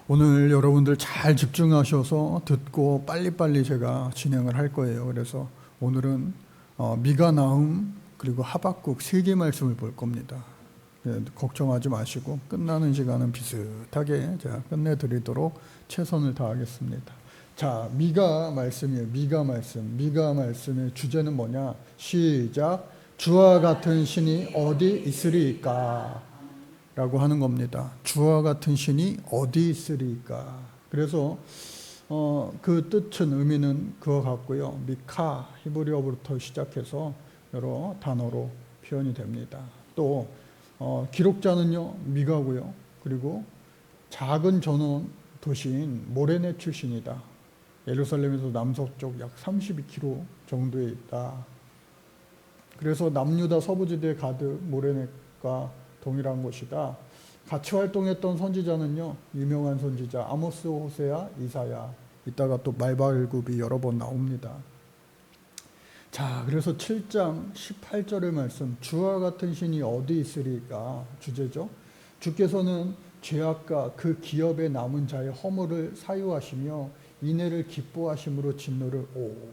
오늘 여러분들 잘 집중하셔서 듣고 빨리빨리 제가 진행을 할 거예요. 그래서 오늘은 미가, 나훔 그리고 하박국 세 개 말씀을 볼 겁니다. 걱정하지 마시고 끝나는 시간은 비슷하게 제가 끝내드리도록 최선을 다하겠습니다. 자, 미가 말씀이에요. 미가 말씀의 주제는 뭐냐? 시작. 주와 같은 신이 어디 있으리까? 라고 하는 겁니다. 주와 같은 신이 어디 있으리까? 그래서 그 뜻은 의미는 그와 같고요. 미카, 히브리어부터 시작해서 여러 단어로 표현이 됩니다. 또 기록자는요 미가고요. 그리고 작은 전원 도시인 모레네 출신이다. 예루살렘에서 남서쪽 약 32km 정도에 있다. 그래서 남유다 서부지대에 가득 모레네가 동일한 곳이다. 같이 활동했던 선지자는요 유명한 선지자 아모스, 호세아, 이사야. 이따가 또 말발굽이 여러 번 나옵니다. 자, 그래서 7장 18절의 말씀, 주와 같은 신이 어디 있으리까 주제죠. 주께서는 죄악과 그 기업에 남은 자의 허물을 사유하시며 인애를 기뻐하심으로 진노를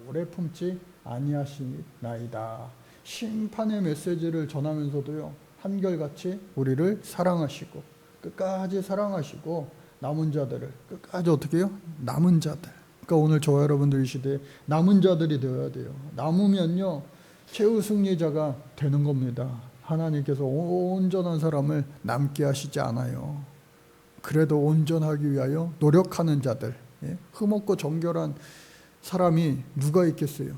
오래 품지 아니하시나이다. 심판의 메시지를 전하면서도요 한결같이 우리를 사랑하시고 끝까지 사랑하시고 남은 자들을 끝까지 어떻게 해요? 남은 자들. 그러니까 오늘 저와 여러분들 이 시대에 남은 자들이 되어야 돼요. 남으면요 최후 승리자가 되는 겁니다. 하나님께서 온전한 사람을 남게 하시지 않아요. 그래도 온전하기 위하여 노력하는 자들, 흠없고 정결한 사람이 누가 있겠어요?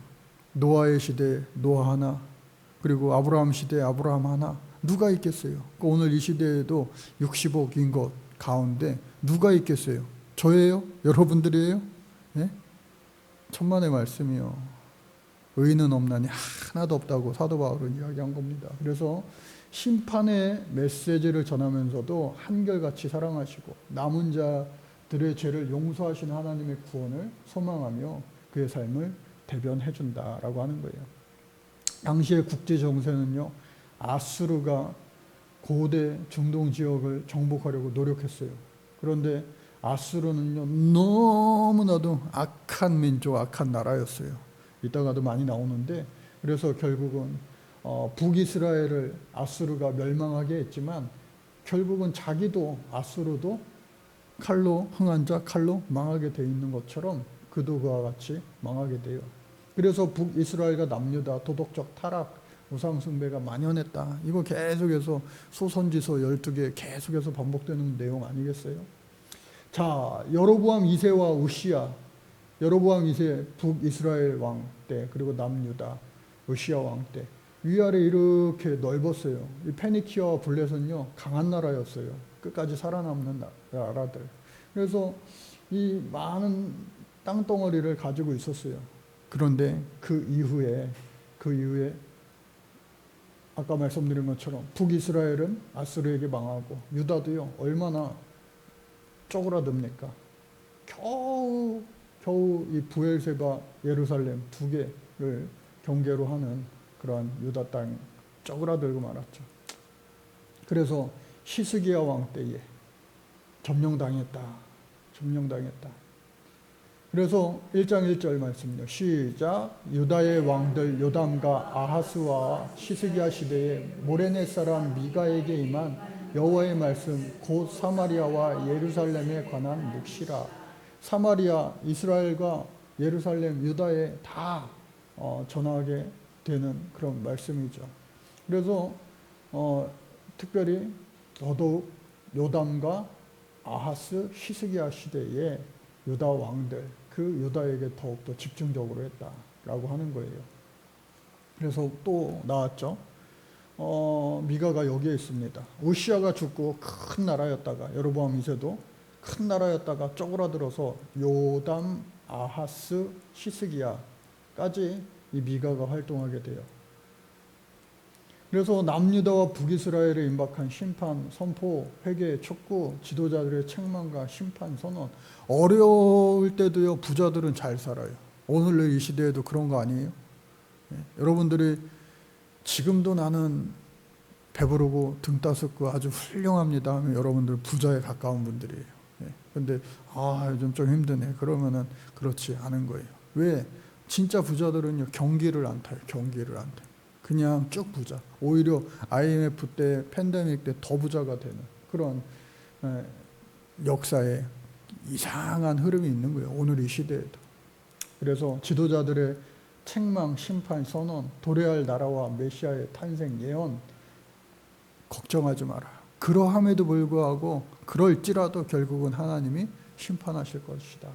노아의 시대에 노아 하나, 그리고 아브라함 시대에 아브라함 하나, 누가 있겠어요? 오늘 이 시대에도 60억인 것 가운데 누가 있겠어요? 저예요? 여러분들이에요? 예? 천만의 말씀이요. 의인은 없나니 하나도 없다고 사도 바울은 이야기한 겁니다. 그래서 심판의 메시지를 전하면서도 한결같이 사랑하시고 남은 자들의 죄를 용서하시는 하나님의 구원을 소망하며 그의 삶을 대변해 준다라고 하는 거예요. 당시의 국제 정세는요 아수르가 고대 중동 지역을 정복하려고 노력했어요. 그런데 아수르는요 너무나도 악한 민족, 악한 나라였어요. 이따가도 많이 나오는데, 그래서 결국은 북이스라엘을 아수르가 멸망하게 했지만 결국은 자기도 아수르도 칼로 흥한 자 칼로 망하게 돼 있는 것처럼 그도 그와 같이 망하게 돼요. 그래서 북이스라엘과 남유다 도덕적 타락, 우상숭배가 만연했다. 이거 계속해서 소선지서 12개 계속해서 반복되는 내용 아니겠어요? 자, 여로보암 2세와 우시야, 여로보암 2세 북이스라엘 왕 때, 그리고 남유다 우시야 왕 때 위아래 이렇게 넓었어요. 이 페니키아와 블렛은요 강한 나라였어요. 끝까지 살아남는 나라들. 그래서 이 많은 땅덩어리를 가지고 있었어요. 그런데 그 이후에 아까 말씀드린 것처럼 북이스라엘은 아수르에게 망하고 유다도요 얼마나 쪼그라듭니까? 겨우 이 부엘세바, 예루살렘 두 개를 경계로 하는 그러한 유다 땅이 쪼그라들고 말았죠. 그래서 히스기야 왕 때에 점령당했다. 그래서 1장 1절 말씀요. 시작. 유다의 왕들 요담과 아하스와 히스기야 시대에 모레네 사람 미가에게 임한 여호와의 말씀 곧 사마리아와 예루살렘에 관한 묵시라. 사마리아, 이스라엘과 예루살렘, 유다에 다 전하게 되는 그런 말씀이죠. 그래서 특별히 더더욱 요담과 아하스, 히스기야 시대에 유다 왕들, 그 유다에게 더욱더 집중적으로 했다라고 하는 거예요. 그래서 또 나왔죠. 미가가 여기에 있습니다. 우시아가 죽고 큰 나라였다가, 여로보암 2세도 큰 나라였다가 쪼그라들어서 요담, 아하스, 히스기야까지 이 미가가 활동하게 돼요. 그래서 남유다와 북이스라엘에 임박한 심판, 선포, 회개, 촉구, 지도자들의 책망과 심판, 선언. 어려울 때도요 부자들은 잘 살아요. 오늘 이 시대에도 그런 거 아니에요? 여러분들이 지금도 나는 배부르고 등 따숩고 아주 훌륭합니다 하면 여러분들 부자에 가까운 분들이에요. 근데 요즘 좀 힘드네. 그러면은 그렇지 않은 거예요. 왜? 진짜 부자들은요, 경기를 안 타요. 경기를 안 타요. 그냥 쭉 부자. 오히려 IMF 때, 팬데믹 때 더 부자가 되는 그런 역사에 이상한 흐름이 있는 거예요. 오늘 이 시대에도. 그래서 지도자들의 책망, 심판, 선언, 도래할 나라와 메시아의 탄생 예언 걱정하지 마라. 그러함에도 불구하고 그럴지라도 결국은 하나님이 심판하실 것이다.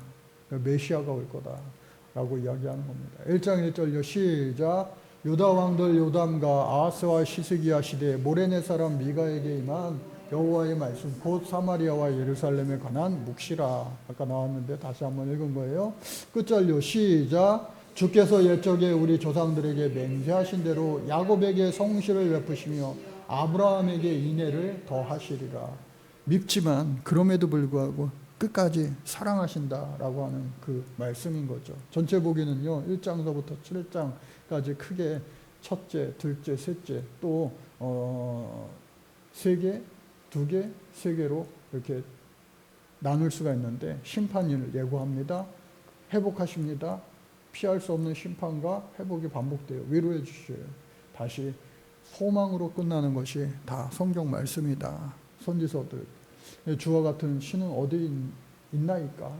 메시아가 올 거다라고 이야기하는 겁니다. 1장 1절요. 시작. 유다 왕들 요담과 아하스와 시스기야 시대에 모레네 사람 미가에게 임한 여호와의 말씀 곧 사마리아와 예루살렘에 관한 묵시라. 아까 나왔는데 다시 한번 읽은 거예요. 끝절요. 시작. 주께서 옛적에 우리 조상들에게 맹세하신 대로 야곱에게 성실을 베푸시며 아브라함에게 인애를 더하시리라. 밉지만 그럼에도 불구하고 끝까지 사랑하신다라고 하는 그 말씀인 거죠. 전체 보기는요, 1장서부터 7장까지 크게 첫째, 둘째, 셋째, 또 세 개, 두 개, 세 개로 이렇게 나눌 수가 있는데 심판을 예고합니다. 회복하십니다. 피할 수 없는 심판과 회복이 반복돼요. 위로해 주셔요. 다시 소망으로 끝나는 것이 다 성경 말씀이다. 선지서들. 주와 같은 신은 어디 있나이까?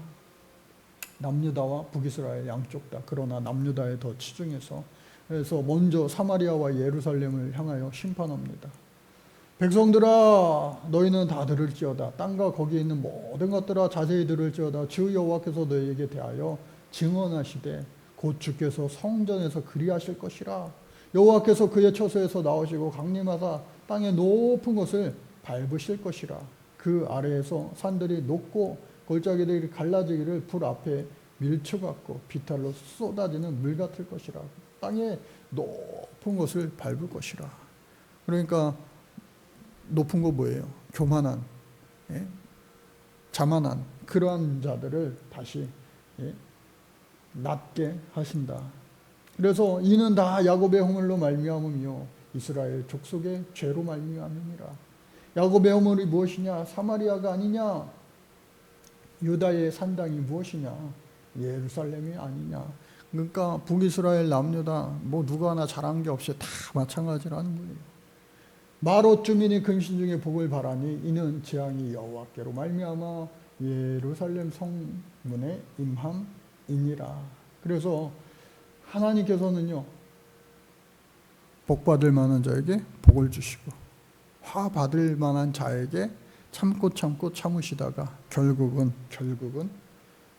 남유다와 북이스라엘 양쪽 다. 그러나 남유다에 더 치중해서. 그래서 먼저 사마리아와 예루살렘을 향하여 심판합니다. 백성들아, 너희는 다 들을지어다. 땅과 거기에 있는 모든 것들아 자세히 들을지어다. 주 여호와께서 너희에게 대하여 증언하시되 곧 주께서 성전에서 그리하실 것이라. 여호와께서 그의 처소에서 나오시고 강림하사 땅의 높은 곳을 밟으실 것이라. 그 아래에서 산들이 녹고 골짜기들이 갈라지기를 불 앞에 밀초 같고 비탈로 쏟아지는 물 같을 것이라. 땅의 높은 곳을 밟을 것이라. 그러니까 높은 거 뭐예요? 교만한, 자만한 그러한 자들을 다시 낮게 하신다. 그래서 이는 다 야곱의 허물로 말미암으며 이스라엘 족속의 죄로 말미암음이라. 야곱의 허물이 무엇이냐? 사마리아가 아니냐? 유다의 산당이 무엇이냐? 예루살렘이 아니냐? 그러니까 북이스라엘 남유다 뭐 누가 하나 잘한 게 없이 다 마찬가지라는 거예요. 마롯 주민이 근신 중에 복을 바라니 이는 재앙이 여호와께로 말미암아 예루살렘 성문에 임함이니라. 그래서 하나님께서는요, 복 받을 만한 자에게 복을 주시고 화 받을 만한 자에게 참고 참으시다가 결국은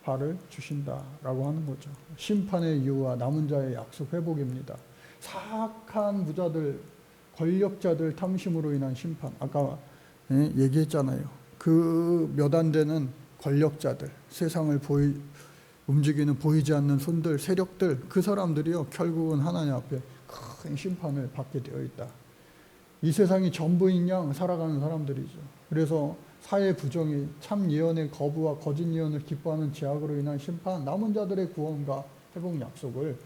화를 주신다라고 하는 거죠. 심판의 이유와 남은 자의 약속 회복입니다. 사악한 부자들, 권력자들 탐심으로 인한 심판. 아까 얘기했잖아요. 그 몇 안 되는 권력자들, 세상을 움직이는 보이지 않는 손들, 세력들, 그 사람들이요, 결국은 하나님 앞에 큰 심판을 받게 되어 있다. 이 세상이 전부인 양 살아가는 사람들이죠. 그래서 사회 부정이 참 예언의 거부와 거짓 예언을 기뻐하는 제약으로 인한 심판, 남은 자들의 구원과 회복 약속을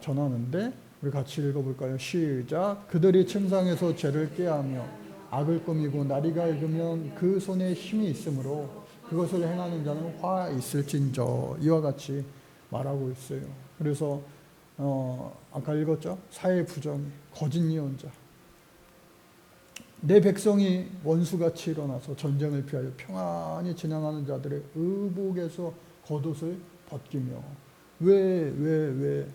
전하는데, 우리 같이 읽어볼까요? 시작. 그들이 침상에서 죄를 꾀하며 악을 꾸미고 날이가 읽으면 그 손에 힘이 있으므로 그것을 행하는 자는 화 있을진저. 이와 같이 말하고 있어요. 그래서 아까 읽었죠? 사회 부정이, 거짓 예언자. 내 백성이 원수같이 일어나서 전쟁을 피하여 평안히 지나가는 자들의 의복에서 겉옷을 벗기며. 왜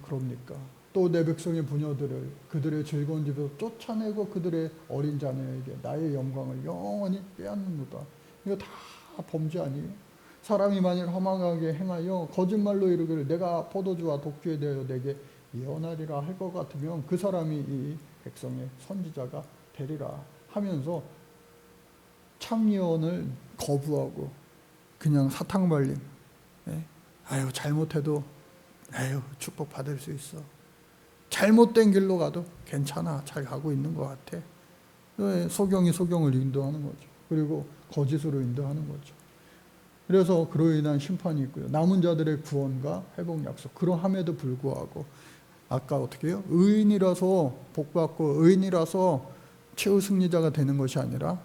그럽니까? 또 내 백성의 부녀들을 그들의 즐거운 집에서 쫓아내고 그들의 어린 자녀에게 나의 영광을 영원히 빼앗는도다. 이거 다 범죄 아니에요? 사람이 만일 허망하게 행하여 거짓말로 이르기를 내가 포도주와 독주에 대하여 내게 예언하리라 할 것 같으면 그 사람이 이 백성의 선지자가 되리라 하면서 참 예언을 거부하고 그냥 사탕 발림. 잘못해도 축복 받을 수 있어. 잘못된 길로 가도 괜찮아. 잘 가고 있는 것 같아. 소경이 소경을 인도하는 거죠. 그리고 거짓으로 인도하는 거죠. 그래서 그로 인한 심판이 있고요. 남은 자들의 구원과 회복 약속. 그러함에도 불구하고 아까 어떻게 해요? 의인이라서 복받고 의인이라서 최후 승리자가 되는 것이 아니라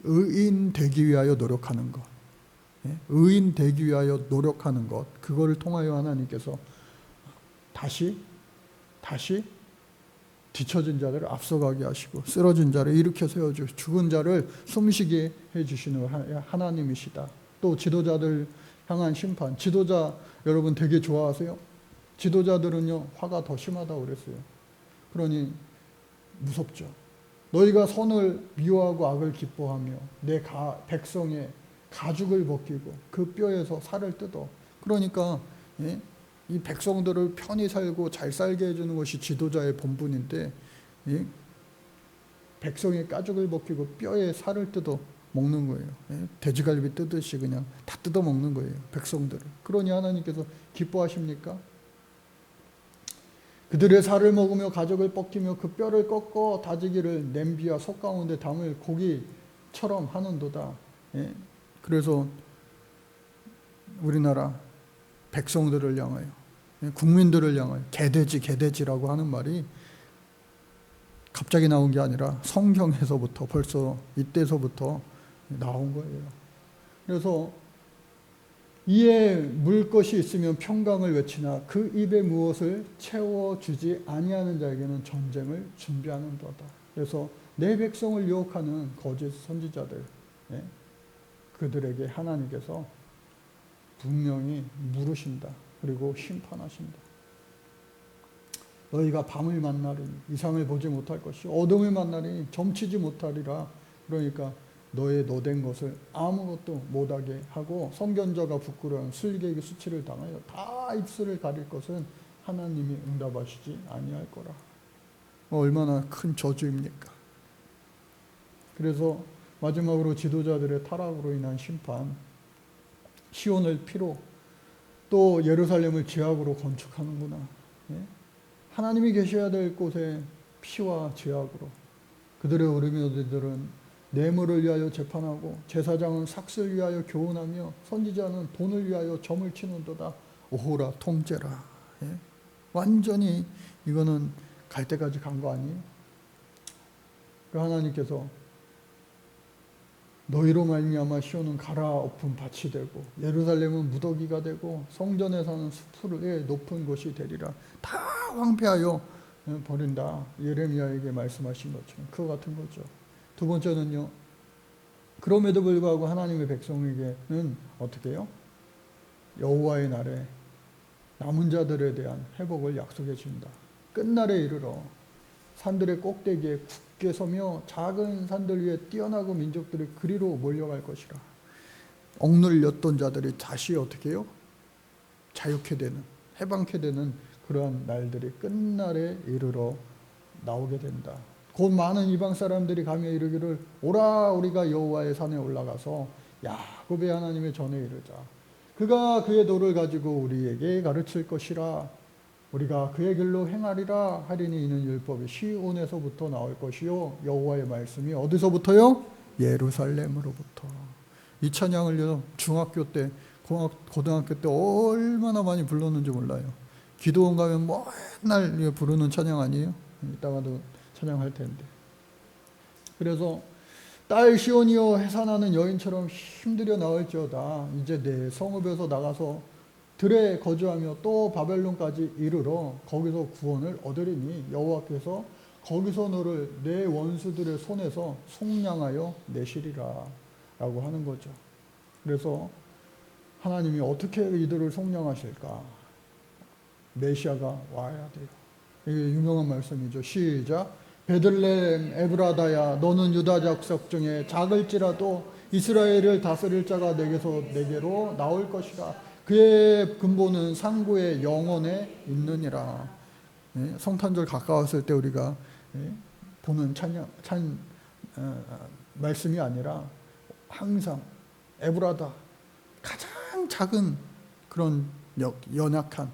의인 되기 위하여 노력하는 것. 의인 되기 위하여 노력하는 것, 그거를 통하여 하나님께서 다시 뒤처진 자들을 앞서가게 하시고 쓰러진 자를 일으켜 세워주시고 죽은 자를 숨쉬게 해주시는 하나님이시다. 또 지도자들 향한 심판, 지도자 여러분 되게 좋아하세요? 지도자들은요 화가 더 심하다고 그랬어요. 그러니 무섭죠. 너희가 선을 미워하고 악을 기뻐하며 내 백성의 가죽을 벗기고 그 뼈에서 살을 뜯어. 그러니까 이 백성들을 편히 살고 잘 살게 해주는 것이 지도자의 본분인데 백성의 가죽을 벗기고 뼈에 살을 뜯어 먹는 거예요. 돼지갈비 뜯듯이 그냥 다 뜯어 먹는 거예요, 백성들을. 그러니 하나님께서 기뻐하십니까? 그들의 살을 먹으며 가죽을 벗기며 그 뼈를 꺾어 다지기를 냄비와 솥 가운데 담을 고기처럼 하는도다. 그래서 우리나라 백성들을 향하여, 국민들을 향하여 개돼지라고 하는 말이 갑자기 나온 게 아니라 성경에서부터 벌써 이때서부터 나온 거예요. 그래서 이에 물 것이 있으면 평강을 외치나 그 입에 무엇을 채워주지 아니하는 자에게는 전쟁을 준비하는도다. 그래서 내 백성을 유혹하는 거짓 선지자들, 그들에게 하나님께서 분명히 물으신다. 그리고 심판하신다. 너희가 밤을 만나리니 이상을 보지 못할 것이 어둠을 만나리니 점치지 못하리라. 그러니까 너의 노된 것을 아무것도 못하게 하고 성견자가 부끄러운 슬개에게 수치를 당하여 다 입술을 가릴 것은 하나님이 응답하시지 아니할 거라. 얼마나 큰 저주입니까? 그래서 마지막으로 지도자들의 타락으로 인한 심판, 시온을 피로 또 예루살렘을 지학으로 건축하는구나. 하나님이 계셔야 될 곳에 피와 지학으로. 그들의 어린이들은 뇌물을 위하여 재판하고 제사장은 삭슬 위하여 교훈하며 선지자는 돈을 위하여 점을 치는도다. 오호라 통째라. 완전히 이거는 갈 때까지 간 거 아니에요? 하나님께서 너희로 말미암아 시온은 갈아엎은 밭이 되고 예루살렘은 무더기가 되고 성전에 사는 수풀의 높은 곳이 되리라. 다 황폐하여 버린다. 예레미야에게 말씀하신 것처럼 그거 같은 거죠. 두 번째는요. 그럼에도 불구하고 하나님의 백성에게는 어떻게 해요? 여호와의 날에 남은 자들에 대한 회복을 약속해 준다. 끝날에 이르러 산들의 꼭대기에 굳게 서며 작은 산들 위에 뛰어나고 민족들이 그리로 몰려갈 것이라. 억눌렸던 자들이 다시 어떻게 해요? 자유케 되는, 해방케 되는 그러한 날들이 끝날에 이르러 나오게 된다. 곧 많은 이방 사람들이 가며 이르기를 오라 우리가 여호와의 산에 올라가서 야곱의 하나님의 전에 이르자. 그가 그의 도를 가지고 우리에게 가르칠 것이라. 우리가 그의 길로 행하리라 하리니 이는 율법이 시온에서부터 나올 것이요 여호와의 말씀이 어디서부터요? 예루살렘으로부터. 이 찬양을요 중학교 때 고등학교 때 얼마나 많이 불렀는지 몰라요. 기도원 가면 맨날 부르는 찬양 아니에요? 이따가도 찬양할 텐데. 그래서 딸 시온이여 해산하는 여인처럼 힘들여 나올지어다. 이제 내 성읍에서 나가서 들에 거주하며 또 바벨론까지 이르러 거기서 구원을 얻으리니 여호와께서 거기서 너를 내 원수들의 손에서 속량하여 내시리라 라고 하는 거죠. 그래서 하나님이 어떻게 이들을 속량하실까? 메시아가 와야 돼요. 이게 유명한 말씀이죠. 시작. 베들레헴 에브라다야 너는 유다 족속 중에 작을지라도 이스라엘을 다스릴 자가 내게로 나올 것이라. 그의 근본은 상고의 영원에 있느니라. 성탄절 가까웠을 때 우리가 보는 말씀이 아니라 항상 에브라다 가장 작은 그런 연약한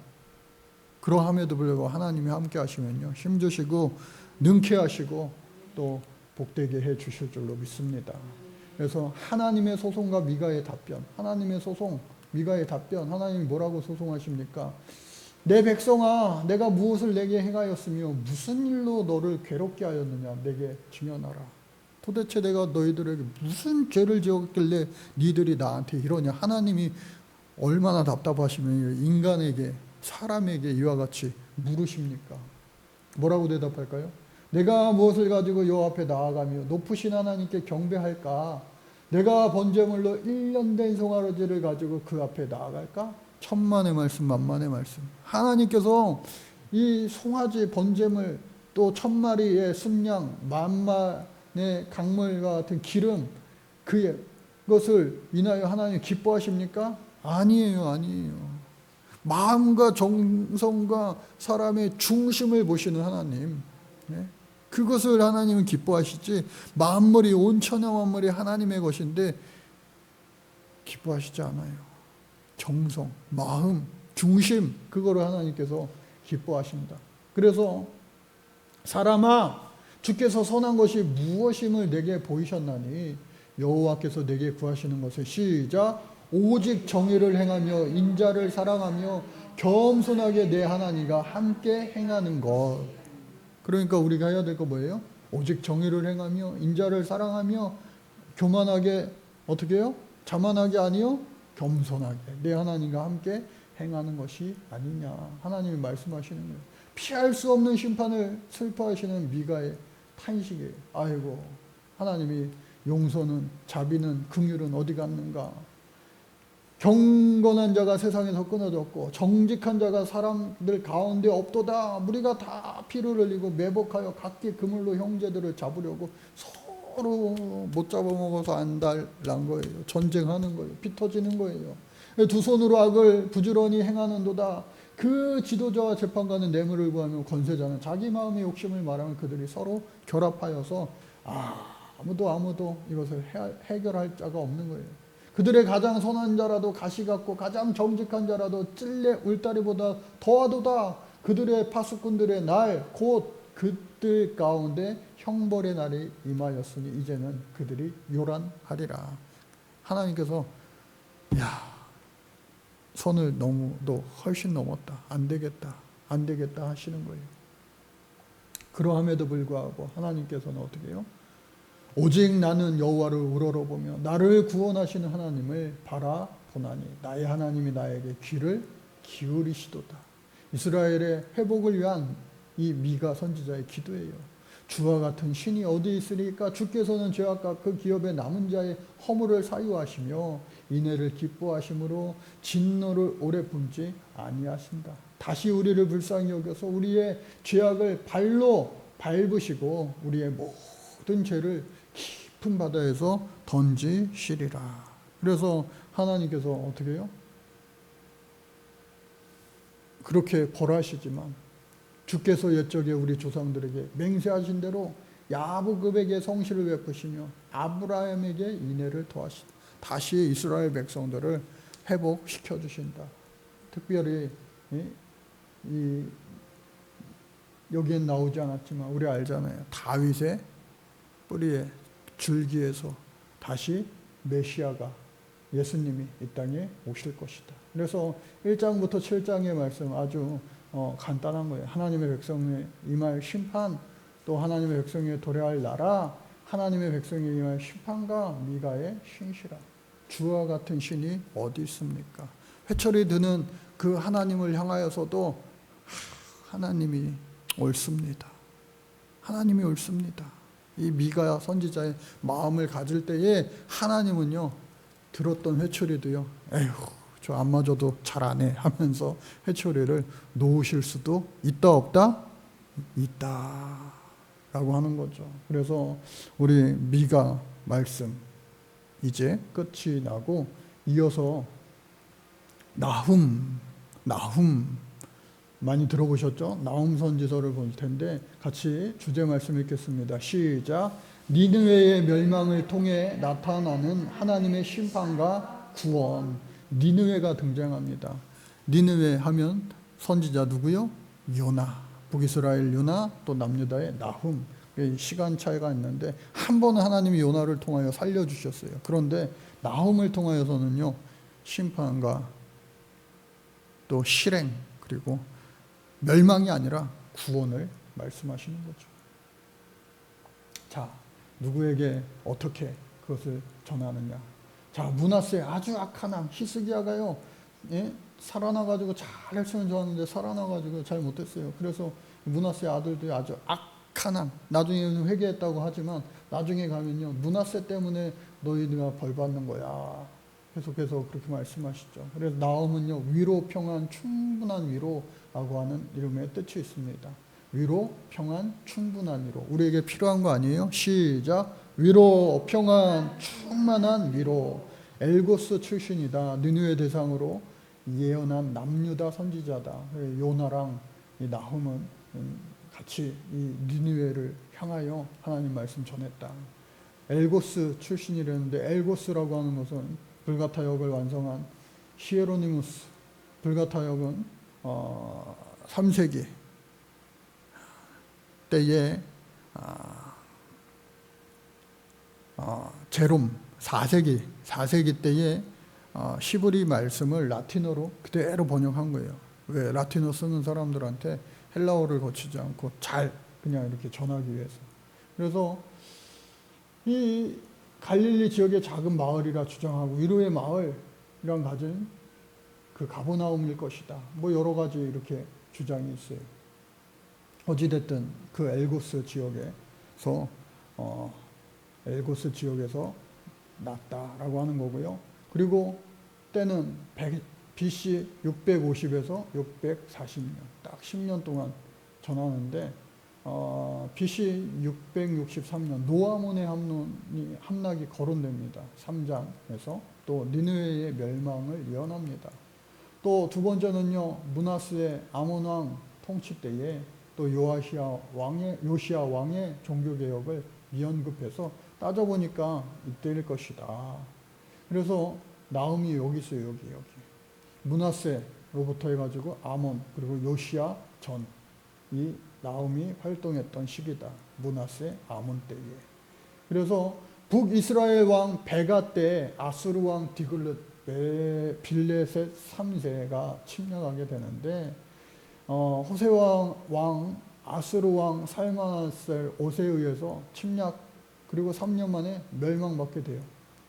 그러함에도 불구하고 하나님이 함께 하시면요 힘주시고 능케 하시고 또 복되게 해 주실 줄로 믿습니다. 그래서 하나님의 소송과 미가의 답변, 미가의 답변, 하나님이 뭐라고 소송하십니까? 내 백성아, 내가 무엇을 내게 행하였으며 무슨 일로 너를 괴롭게 하였느냐? 내게 증언하라. 도대체 내가 너희들에게 무슨 죄를 지었길래 니들이 나한테 이러냐. 하나님이 얼마나 답답하시면 인간에게, 사람에게 이와 같이 물으십니까? 뭐라고 대답할까요? 내가 무엇을 가지고 여 앞에 나아가며 높으신 하나님께 경배할까? 내가 번제물로 1년 된 송아지를 가지고 그 앞에 나아갈까? 천만의 말씀, 만만의 말씀. 하나님께서 이 송아지 번제물, 또 1000마리의 순양, 10,000마리의 강물과 같은 기름, 그것을 인하여 하나님 기뻐하십니까? 아니에요, 아니에요. 마음과 정성과 사람의 중심을 보시는 하나님, 그것을 하나님은 기뻐하시지, 만물이, 온 천하 만물이 하나님의 것인데 기뻐하시지 않아요. 정성, 마음, 중심, 그거를 하나님께서 기뻐하십니다. 그래서 사람아, 주께서 선한 것이 무엇임을 내게 보이셨나니 여호와께서 내게 구하시는 것을, 시작, 오직 정의를 행하며 인자를 사랑하며 겸손하게 내 하나님과 함께 행하는 것. 그러니까 우리가 해야 될 거 뭐예요? 오직 정의를 행하며 인자를 사랑하며 교만하게, 어떻게 해요? 자만하게 아니요, 겸손하게 내 하나님과 함께 행하는 것이 아니냐. 하나님이 말씀하시는 거예요. 피할 수 없는 심판을 슬퍼하시는 미가의 탄식이에요. 아이고, 하나님이 용서는, 자비는, 긍휼은 어디 갔는가? 경건한 자가 세상에서 끊어졌고 정직한 자가 사람들 가운데 없도다. 우리가 다 피를 흘리고 매복하여 각기 그물로 형제들을 잡으려고 서로 못 잡아먹어서 안달난 거예요. 전쟁하는 거예요. 피 터지는 거예요. 두 손으로 악을 부지런히 행하는도다. 그 지도자와 재판관은 뇌물을 구하며 권세자는 자기 마음의 욕심을 말하면 그들이 서로 결합하여서 아무도 이것을 해결할 자가 없는 거예요. 그들의 가장 선한 자라도 가시 같고 가장 정직한 자라도 찔레 울타리보다 더하도다. 그들의 파수꾼들의 날, 곧 그들 가운데 형벌의 날이 임하였으니 이제는 그들이 요란하리라. 하나님께서 선을 너무도 훨씬 넘었다. 안 되겠다 하시는 거예요. 그러함에도 불구하고 하나님께서는 어떻게 해요? 오직 나는 여호와를 우러러보며 나를 구원하시는 하나님을 바라보나니 나의 하나님이 나에게 귀를 기울이시도다. 이스라엘의 회복을 위한 이 미가 선지자의 기도예요. 주와 같은 신이 어디 있으리까? 주께서는 죄악과 그 기업의 남은 자의 허물을 사유하시며 인애를 기뻐하심으로 진노를 오래 품지 아니하신다. 다시 우리를 불쌍히 여겨서 우리의 죄악을 발로 밟으시고 우리의 모든 죄를 깊은 바다에서 던지시리라. 그래서 하나님께서 어떻게 해요? 그렇게 벌하시지만 주께서 옛적에 우리 조상들에게 맹세하신 대로 야곱에게 성실을 베푸시며 아브라함에게 인애를 더하시다. 다시 이스라엘 백성들을 회복시켜 주신다. 특별히 여기엔 나오지 않았지만 우리 알잖아요. 다윗의 뿌리에 줄기에서 다시 메시아가, 예수님이 이 땅에 오실 것이다. 그래서 1장부터 7장의 말씀 아주 간단한 거예요. 하나님의 백성에 임할 심판, 또 하나님의 백성에 도래할 나라, 하나님의 백성에 임할 심판과 미가의 신실함. 주와 같은 신이 어디 있습니까? 회초리 드는 그 하나님을 향하여서도 하나님이 옳습니다. 하나님이 옳습니다. 이 미가 선지자의 마음을 가질 때에 하나님은요, 들었던 회초리도요, 에휴, 저 안 맞아도 잘 안 해 하면서 회초리를 놓으실 수도 있다 없다? 있다 라고 하는 거죠. 그래서 우리 미가 말씀 이제 끝이 나고 이어서 나훔 많이 들어보셨죠? 나훔 선지서를 볼 텐데 같이 주제 말씀 읽겠습니다. 시작. 니느웨의 멸망을 통해 나타나는 하나님의 심판과 구원. 니느웨가 등장합니다. 니느웨 하면 선지자 누구요? 요나. 북이스라엘 요나, 또 남유다의 나훔. 시간 차이가 있는데 한 번은 하나님이 요나를 통하여 살려주셨어요. 그런데 나훔을 통하여서는요, 심판과 또 실행, 그리고 멸망이 아니라 구원을 말씀하시는 거죠. 자, 누구에게 어떻게 그것을 전하느냐. 자, 므낫세 아주 악한 왕 히스기야가요, 예? 살아나가지고 잘했으면 좋았는데 살아나가지고 잘 못했어요. 그래서 므낫세 아들들이 아주 악한 왕, 나중에 회개했다고 하지만 나중에 가면요, 므낫세 때문에 너희가 벌 받는 거야. 계속해서 그렇게 말씀하시죠. 그래서 나음은요, 위로, 평안, 충분한 위로라고 하는 이름의 뜻이 있습니다. 위로, 평안, 충분한 위로. 우리에게 필요한 거 아니에요? 시작. 위로, 평안, 충만한 위로. 엘고스 출신이다. 느누의 대상으로 예언한 남유다 선지자다. 요나랑 이 나훔은 같이 이 느누에를 향하여 하나님 말씀 전했다. 엘고스 출신이라는데, 엘고스라고 하는 것은 불가타역을 완성한 히에로니무스. 불가타역은 3세기 때에 제롬 4세기 때에 시브리 말씀을 라틴어로 그대로 번역한 거예요. 왜? 라틴어 쓰는 사람들한테 헬라어를 거치지 않고 잘 그냥 이렇게 전하기 위해서. 그래서 이 갈릴리 지역의 작은 마을이라 주장하고 위로의 마을이란 가진 그 가버나움일 것이다. 뭐 여러 가지 이렇게 주장이 있어요. 어찌됐든 그 엘고스 지역에서 났다라고 하는 거고요. 그리고 때는 BC 650에서 640년, 딱 10년 동안 전하는데, BC 663년 노아몬의 함락이 거론됩니다. 3장에서 또 니느웨의 멸망을 예언합니다. 또 두 번째는요, 므낫세의 아몬 왕 통치 때에 또 요시야 왕의 종교 개혁을 미연급해서 따져보니까 이때일 것이다. 그래서 나음이 여기 있어요. 여기 므낫세로부터 해가지고 아몬 그리고 요시야 전, 이 나음이 활동했던 시기다. 므낫세 아몬 때에. 그래서 북이스라엘 왕 베가 때 아수르 왕 빌레셋 3세가 침략하게 되는데, 호세와 왕 아수르 왕 살마나셀 5세에 의해서 침략, 그리고 3년 만에 멸망받게 돼요.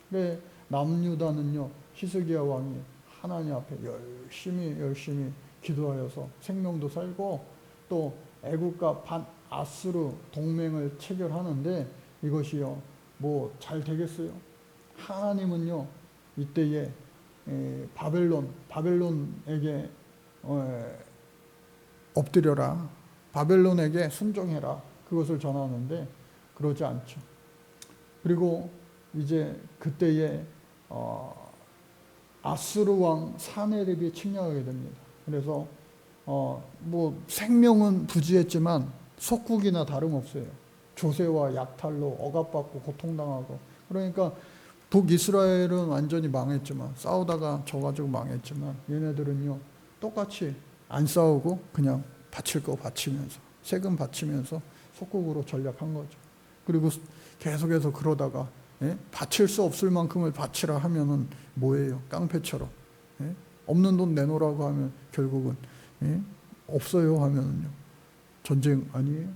근데 남유다는요, 히스기야 왕이 하나님 앞에 열심히 기도하여서 생명도 살고 또 애국과 반아수르 동맹을 체결하는데, 이것이요 뭐 잘 되겠어요? 하나님은요 이때에 바벨론에게 엎드려라, 바벨론에게 순종해라, 그것을 전하는데 그러지 않죠. 그리고 이제 그때에 아수르 왕 사네립이 침략하게 됩니다. 그래서 뭐 생명은 부지했지만 속국이나 다름없어요. 조세와 약탈로 억압받고 고통당하고. 그러니까 북이스라엘은 완전히 망했지만, 싸우다가 져가지고 망했지만, 얘네들은요 똑같이 안 싸우고 그냥 바칠 거 바치면서, 세금 바치면서 속국으로 전략한 거죠. 그리고 계속해서 그러다가 바칠 수 없을 만큼을 바치라 하면은 뭐예요? 깡패처럼 없는 돈 내놓으라고 하면 결국은 없어요 하면은요 전쟁 아니에요?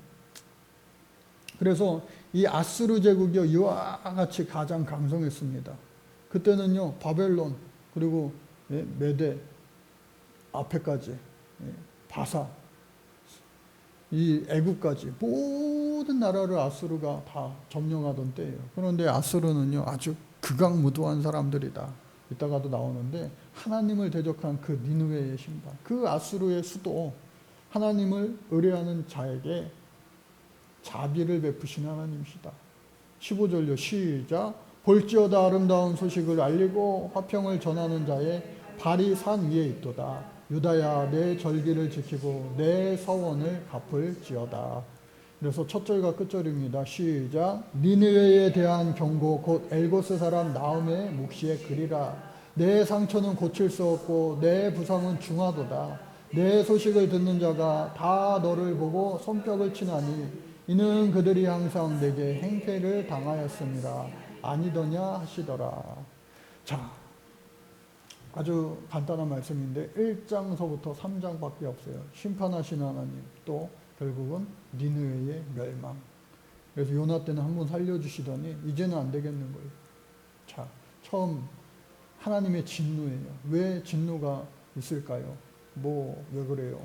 그래서 이 아수르 제국이 이와 같이 가장 강성했습니다. 그때는요 바벨론 그리고 메데 앞에까지 바사, 이 애국까지 모든 나라를 아수르가 다 점령하던 때예요. 그런데 아수르는요 아주 극악무도한 사람들이다. 이따가도 나오는데, 하나님을 대적한 그 니느웨의 신발, 그 아수르의 수도 하나님을 의뢰하는 자에게 자비를 베푸시는 하나님이시다. 15절요 시작. 볼지어다 아름다운 소식을 알리고 화평을 전하는 자의 발이 산 위에 있도다. 유다야 내 절기를 지키고 내 서원을 갚을지어다. 그래서 첫 절과 끝절입니다. 시작. 니느웨에 대한 경고 곧 엘고스 사람 나움의 묵시에 그리라. 내 상처는 고칠 수 없고 내 부상은 중하도다. 내 소식을 듣는 자가 다 너를 보고 손뼉을 치나니 이는 그들이 항상 내게 행패를 당하였습니다. 아니더냐 하시더라. 자, 아주 간단한 말씀인데 1장서부터 3장밖에 없어요. 심판하신 하나님, 또 결국은 니느웨의 멸망. 그래서 요나 때는 한번 살려주시더니 이제는 안 되겠는 거예요. 자, 처음 하나님의 진노예요. 왜 진노가 있을까요? 왜 그래요?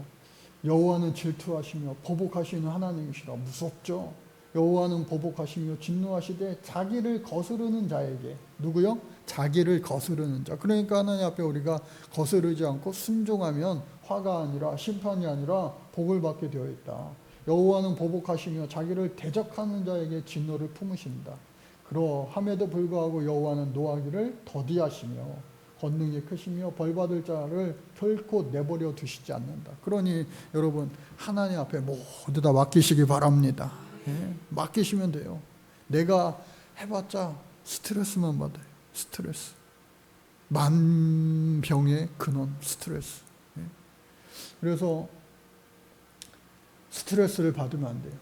여호와는 질투하시며 보복하시는 하나님이시라. 무섭죠? 여호와는 보복하시며 진노하시되 자기를 거스르는 자에게, 누구요? 자기를 거스르는 자. 그러니까 하나님 앞에 우리가 거스르지 않고 순종하면 화가 아니라 심판이 아니라 복을 받게 되어 있다. 여호와는 보복하시며 자기를 대적하는 자에게 진노를 품으신다. 그러함에도 불구하고 여호와는 노하기를 더디하시며 권능이 크시며 벌받을 자를 결코 내버려 두시지 않는다. 그러니 여러분 하나님 앞에 모두 다 맡기시기 바랍니다. 예? 맡기시면 돼요. 내가 해봤자 스트레스만 받아요. 스트레스. 만병의 근원 스트레스. 예? 그래서 스트레스를 받으면 안 돼요.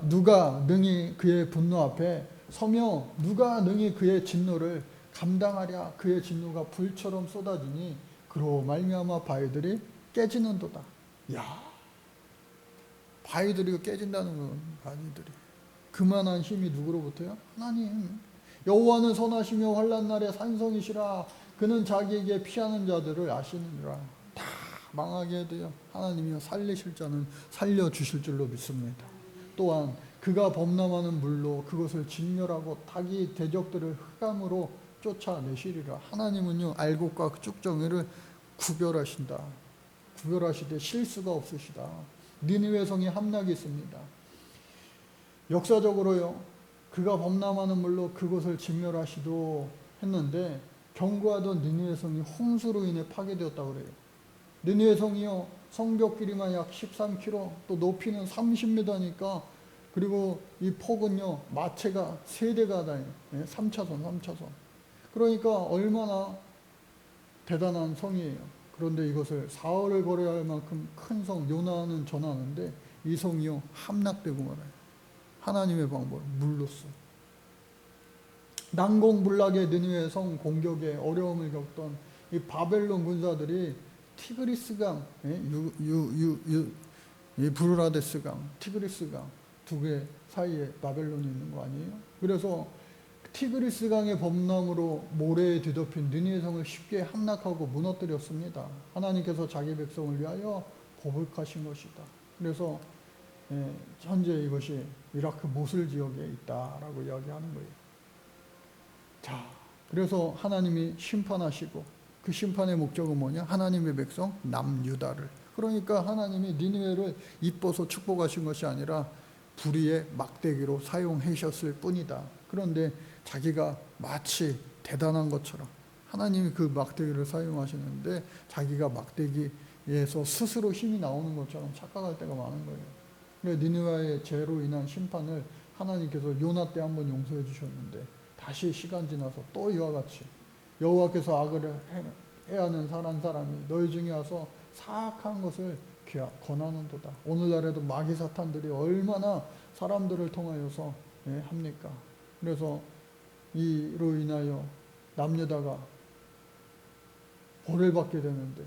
누가 능히 그의 분노 앞에 서며 누가 능히 그의 진노를 감당하랴. 그의 진노가 불처럼 쏟아지니 그로 말미암아 바위들이 깨지는도다. 야, 바위들이 깨진다는 건 바위들이 그만한 힘이 누구로부터요? 하나님. 여호와는 선하시며 환난 날에 산성이시라. 그는 자기에게 피하는 자들을 아시느니라. 다 망하게 해도요 하나님이요 살리실 자는 살려주실 줄로 믿습니다. 또한 그가 범람하는 물로 그것을 진멸하고 타기 대적들을 흑암으로 쫓아내시리라. 하나님은요 알곡과 쭉정이를 구별하신다. 구별하시되 실수가 없으시다. 니느웨 성이 함락이 있습니다. 역사적으로요 그가 범람하는 물로 그것을 진멸하시도 했는데 경고하던 니느웨 성이 홍수로 인해 파괴되었다고 그래요. 니느웨 성이요 성벽 길이만 약 13km, 또 높이는 30m니까, 그리고 이 폭은요 마체가 3대가 다녀요. 3차선. 그러니까 얼마나 대단한 성이에요. 그런데 이것을 사흘을 걸어야 할 만큼 큰 성 요나는 전하는데 이 성이요 함락되고 말아요. 하나님의 방법을 물로써. 난공불락의 느니웨 성 공격에 어려움을 겪던 이 바벨론 군사들이 티그리스강, 브루라데스강, 티그리스강 두 개 사이에 바벨론이 있는 거 아니에요? 그래서 티그리스강의 범람으로 모래에 뒤덮인 느니웨 성을 쉽게 함락하고 무너뜨렸습니다. 하나님께서 자기 백성을 위하여 보복하신 것이다. 그래서 현재 이것이 이라크 모술 지역에 있다라고 이야기하는 거예요. 자, 그래서 하나님이 심판하시고 그 심판의 목적은 뭐냐? 하나님의 백성 남유다를. 그러니까 하나님이 니느웨를 이뻐서 축복하신 것이 아니라 불의의 막대기로 사용하셨을 뿐이다. 그런데 자기가 마치 대단한 것처럼 하나님이 그 막대기를 사용하시는데 자기가 막대기에서 스스로 힘이 나오는 것처럼 착각할 때가 많은 거예요. 니느웨의 죄로 인한 심판을 하나님께서 요나 때 한번 용서해 주셨는데 다시 시간 지나서 또 이와 같이 여호와께서 악을 해하는 사람이 너희 중에 와서 사악한 것을 권하는도다. 오늘날에도 마귀 사탄들이 얼마나 사람들을 통하여서 합니까? 그래서 이로 인하여 남유다가 벌을 받게 되는데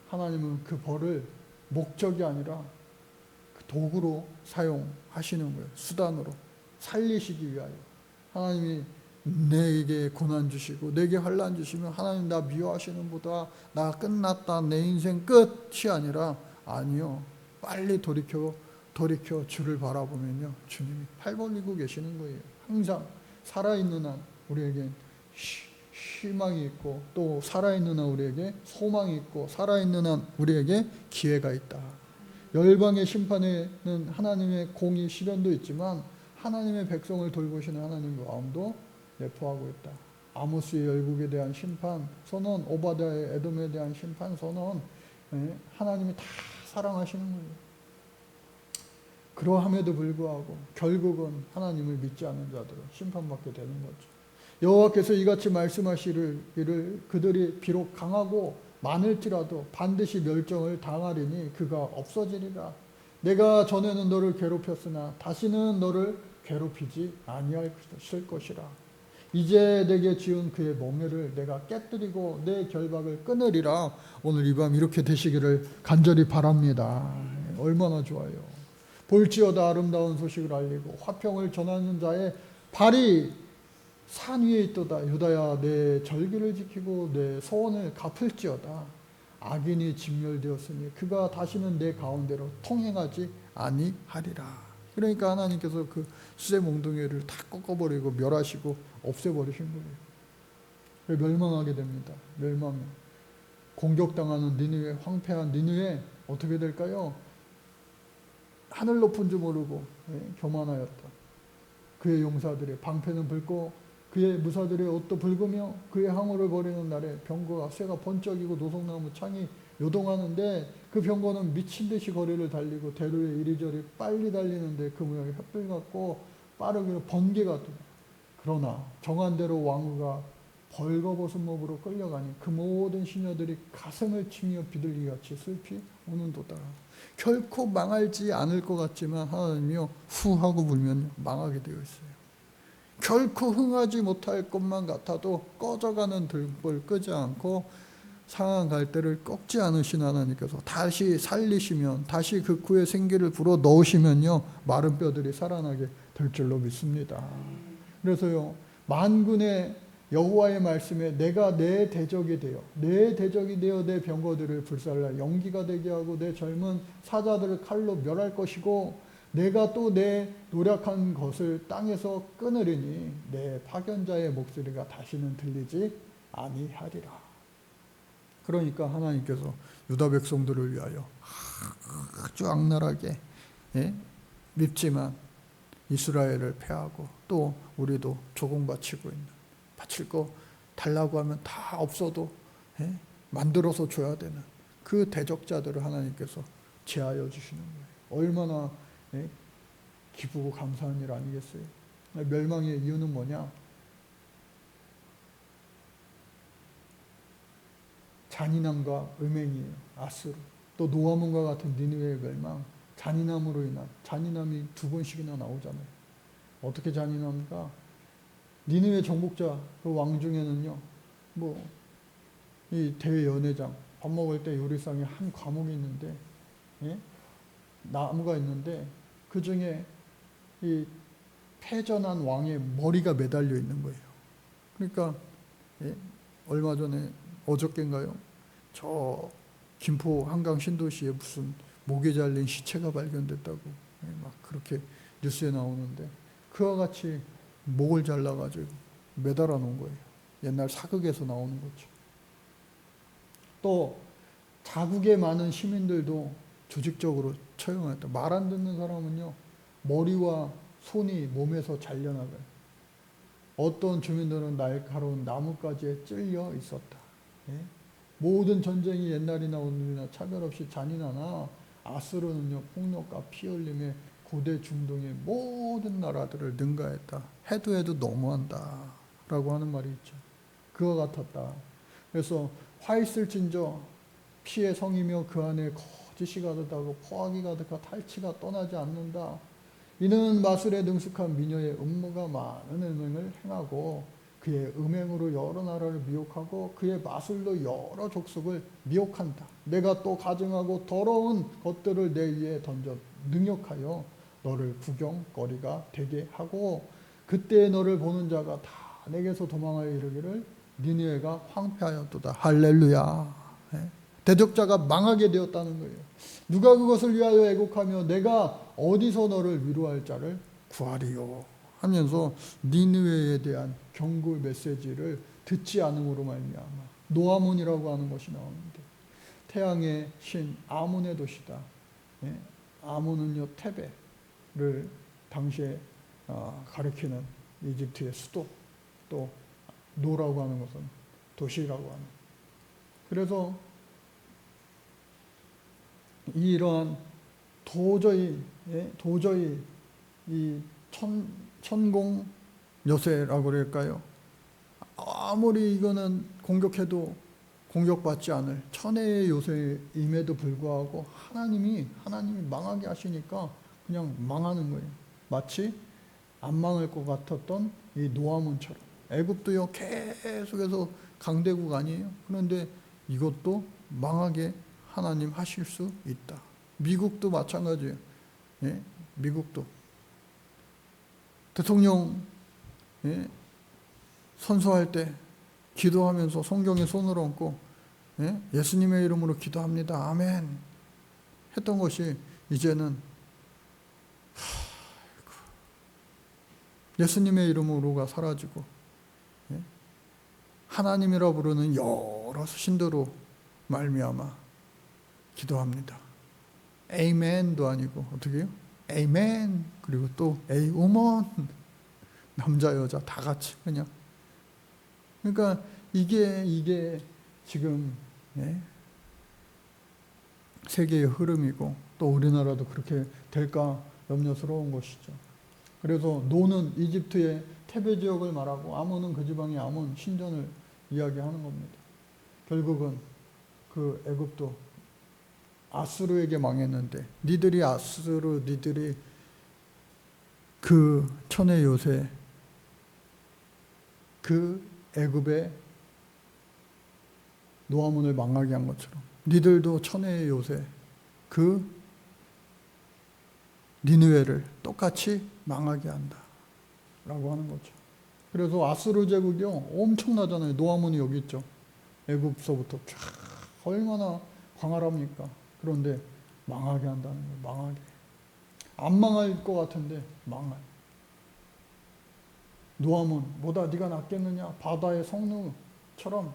하나님은 그 벌을 목적이 아니라 그 도구로 사용하시는 거예요. 수단으로 살리시기 위하여. 하나님이 내게 고난 주시고 내게 환난 주시면 하나님 나 미워하시는 보다 나 끝났다 내 인생 끝이 아니라 아니요 빨리 돌이켜 주를 바라보면요 주님이 팔 벌리고 계시는 거예요. 항상 살아있는 한 우리에게 희망이 있고 또 살아있는 한 우리에게 소망이 있고 살아있는 한 우리에게 기회가 있다. 열방의 심판에는 하나님의 공의 시련도 있지만 하나님의 백성을 돌보시는 하나님의 마음도 내포하고 있다. 아모스의 열국에 대한 심판 선언, 오바댜의 에돔에 대한 심판 선언, 하나님이 다 사랑하시는 거예요. 그러함에도 불구하고 결국은 하나님을 믿지 않는 자들은 심판받게 되는 거죠. 여호와께서 이같이 말씀하시기를 그들이 비록 강하고 많을지라도 반드시 멸종을 당하리니 그가 없어지리라. 내가 전에는 너를 괴롭혔으나 다시는 너를 괴롭히지 아니할 것이라. 이제 내게 지은 그의 멍에를 내가 깨뜨리고 내 결박을 끊으리라. 오늘 이 밤 이렇게 되시기를 간절히 바랍니다. 얼마나 좋아요. 볼지어다 아름다운 소식을 알리고 화평을 전하는 자의 발이 산 위에 있도다. 유다야 내 절기를 지키고 내 소원을 갚을지어다. 악인이 진멸되었으니 그가 다시는 내 가운데로 통행하지 아니하리라. 그러니까 하나님께서 그 수세 몽둥이를 다 꺾어버리고 멸하시고 없애버리신 거예요. 멸망하게 됩니다. 멸망. 공격당하는 니느웨, 황폐한 니느웨 어떻게 될까요? 하늘 높은 줄 모르고 교만하였다. 그의 용사들의 방패는 붉고 그의 무사들의 옷도 붉으며 그의 항우를 벌이는 날에 병거가 쇠가 번쩍이고 노송나무 창이 요동하는데 그 병거는 미친 듯이 거리를 달리고 대로에 이리저리 빨리 달리는데 그 모양이 횃불 같고 빠르기로 번개 같더라. 그러나 정한 대로 왕후가 벌거벗은 몸으로 끌려가니 그 모든 시녀들이 가슴을 치며 비둘기같이 슬피 우는도다. 결코 망하지 않을 것 같지만 하나님이요 후 하고 불면 망하게 되어 있어요. 결코 흥하지 못할 것만 같아도 꺼져가는 등불 끄지 않고 상한 갈대를 꺾지 않으신 하나님께서 다시 살리시면, 다시 그 구에 생기를 불어 넣으시면요 마른 뼈들이 살아나게 될 줄로 믿습니다. 그래서요 만군의 여호와의 말씀에 내가 내 대적이 되어 내 병거들을 불살라 연기가 되게 하고 내 젊은 사자들을 칼로 멸할 것이고 내가 또 내 노력한 것을 땅에서 끊으리니 내 파견자의 목소리가 다시는 들리지 아니하리라. 그러니까 하나님께서 유다 백성들을 위하여 아주 악랄하게 밉지만 이스라엘을 패하고 또 우리도 조공 바치고 있는, 바칠 거 달라고 하면 다 없어도 만들어서 줘야 되는 그 대적자들을 하나님께서 제하여 주시는 거예요. 얼마나 기쁘고 감사한 일 아니겠어요? 멸망의 이유는 뭐냐? 잔인함과 음행이에요. 아수르. 또 노아문과 같은 니느웨의 멸망. 잔인함으로 인한, 잔인함이 두 번씩이나 나오잖아요. 어떻게 잔인합니까? 니느웨 정복자 그 왕 중에는요, 이 대연회장 밥 먹을 때 요리상에 한 과목이 있는데, 나무가 있는데 그 중에 이 패전한 왕의 머리가 매달려 있는 거예요. 그러니까 얼마 전에 어저께인가요? 저 김포 한강 신도시에 무슨 목에 잘린 시체가 발견됐다고 막 그렇게 뉴스에 나오는데 그와 같이 목을 잘라가지고 매달아 놓은 거예요. 옛날 사극에서 나오는 거죠. 또 자국에 많은 시민들도 조직적으로 처형했다. 말 안 듣는 사람은요 머리와 손이 몸에서 잘려나가요. 어떤 주민들은 날카로운 나뭇가지에 찔려 있었다. 모든 전쟁이 옛날이나 오늘이나 차별 없이 잔인하나 아수르는요 폭력과 피 흘림에 고대 중동의 모든 나라들을 능가했다. 해도 너무한다 라고 하는 말이 있죠. 그와 같았다. 그래서 화 있을진저 피의 성이며 그 안에 거짓이 가득하고 포악이 가득하 탈취가 떠나지 않는다. 이는 마술에 능숙한 미녀의 음모가 많은 음행을 행하고 그의 음행으로 여러 나라를 미혹하고 그의 마술로 여러 족속을 미혹한다. 내가 또 가증하고 더러운 것들을 내 위에 던져 능욕하여 너를 구경거리가 되게 하고 그때 너를 보는 자가 다 내게서 도망하여 이르기를 니느웨가 황폐하였도다. 할렐루야. 대적자가 망하게 되었다는 거예요. 누가 그것을 위하여 애곡하며 내가 어디서 너를 위로할 자를 구하리요 하면서 니느웨에 대한 경고 메시지를 듣지 않음으로 말미암아 노아몬이라고 하는 것이 나오는데 태양의 신 아몬의 도시다. 아몬은요 테베를 당시에 가리키는 이집트의 수도, 또 노라고 하는 것은 도시라고 하는. 그래서 이러한 도저히 이 천공 요새라고 그럴까요? 아무리 이거는 공격해도 공격받지 않을 천혜의 요새임에도 불구하고 하나님이 망하게 하시니까 그냥 망하는 거예요. 마치 안 망할 것 같았던 이 노아몬처럼. 애굽도요 계속해서 강대국 아니에요? 그런데 이것도 망하게 하나님 하실 수 있다. 미국도 마찬가지예요. 미국도 대통령 선서할 때 기도하면서 성경에 손을 얹고 예수님의 이름으로 기도합니다. 아멘. 했던 것이 이제는 예수님의 이름으로가 사라지고 하나님이라 부르는 여러 신도로 말미암아 기도합니다. 에이멘도 아니고 어떻게 해요? 에이멘. 그리고 또 에이 우먼. 남자 여자 다 같이 그냥. 그러니까 이게 지금 세계의 흐름이고 또 우리나라도 그렇게 될까 염려스러운 것이죠. 그래서 노는 이집트의 테베 지역을 말하고 아몬은 그 지방의 아몬 신전을 이야기하는 겁니다. 결국은 그 애굽도 아수르에게 망했는데 니들이 그 천의 요새 그 애굽의 노아몬을 망하게 한 것처럼 니들도 천의 요새 그 니느웨를 똑같이 망하게 한다 라고 하는 거죠. 그래서 아수르 제국이요 엄청나잖아요. 노아몬이 여기 있죠. 애굽서부터 쫙 얼마나 광활합니까. 그런데 망하게 한다는 거예요. 망하게. 안 망할 것 같은데 망할. 노아몬 뭐다 네가 낫겠느냐. 바다의 성루처럼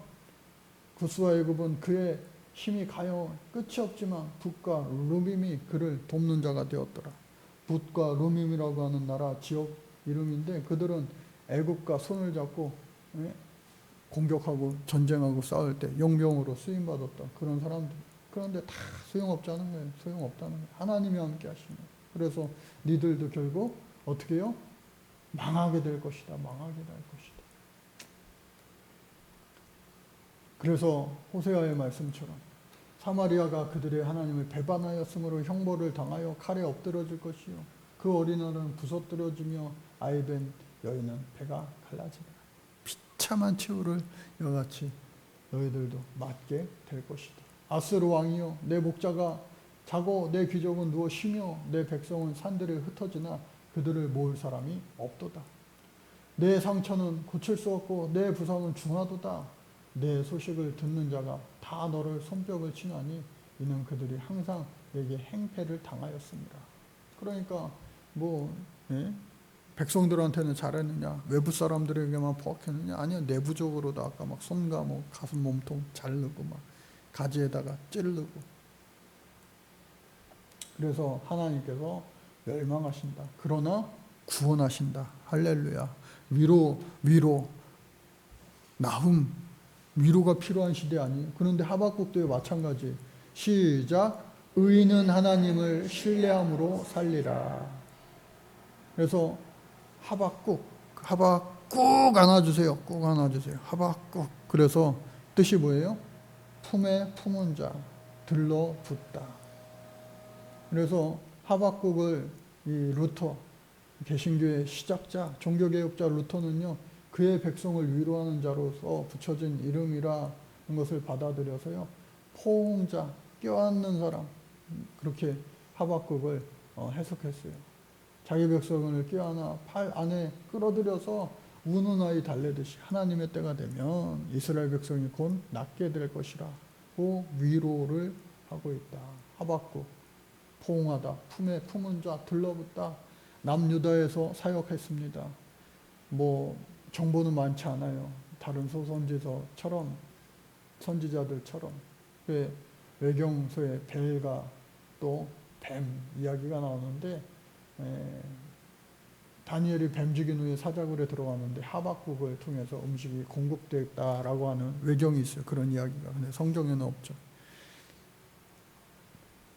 구스와 애굽은 그의 힘이 가요 끝이 없지만 붓과 루밈이 그를 돕는 자가 되었더라. 붓과 루밈이라고 하는 나라 지역 이름인데 그들은 애굽과 손을 잡고 공격하고 전쟁하고 싸울 때 용병으로 쓰임받았다. 그런 사람들. 그런데 다 소용없다는 거예요. 소용없다는 거예요. 하나님이 함께 하시면. 그래서 니들도 결국 어떻게 해요? 망하게 될 것이다. 망하게 될 것이다. 그래서 호세아의 말씀처럼 사마리아가 그들의 하나님을 배반하였으므로 형벌을 당하여 칼에 엎드러질 것이요 그 어린아이는 부서뜨려지며 아이벤 여인은 배가 갈라지리라. 비참한 최후를 이와 같이 너희들도 맞게 될 것이다. 아스루 왕이여 내 목자가 자고 내 귀족은 누워 쉬며 내 백성은 산들에 흩어지나 그들을 모을 사람이 없도다. 내 상처는 고칠 수 없고 내 부상은 중하도다. 내 소식을 듣는 자가 다 너를 손뼉을 치나니 이는 그들이 항상 내게 행패를 당하였습니다. 그러니까 백성들한테는 잘했느냐 외부 사람들에게만 포악했느냐 아니요 내부적으로도 아까 막 손과 가슴 몸통 자르고 막 가지에다가 찌르고 그래서 하나님께서 멸망하신다. 그러나 구원하신다. 할렐루야. 위로 나훔 위로가 필요한 시대 아니에요. 그런데 하박국도 마찬가지. 시작. 의인은 하나님을 신뢰함으로 살리라. 그래서 하박국 안아주세요. 꼭 안아주세요. 하박국. 그래서 뜻이 뭐예요? 품에 품은 자 들러붙다. 그래서 하박국을 이 루터 개신교의 시작자 종교개혁자 루터는요 그의 백성을 위로하는 자로서 붙여진 이름이라는 것을 받아들여서요 포옹자 껴안는 사람 그렇게 하박국을 해석했어요. 자기 백성을 껴안아 팔 안에 끌어들여서 우는 아이 달래듯이 하나님의 때가 되면 이스라엘 백성이 곧 낫게 될 것이라고 위로를 하고 있다. 하박국 포옹하다 품에 품은 자 들러붙다. 남유다에서 사역했습니다. 정보는 많지 않아요. 다른 선지자들처럼 외경서에 벨과 또 뱀 이야기가 나오는데 다니엘이 뱀 죽인 후에 사자굴에 들어가는데 하박국을 통해서 음식이 공급됐다라고 하는 외경이 있어요. 그런 이야기가. 근데 성경에는 없죠.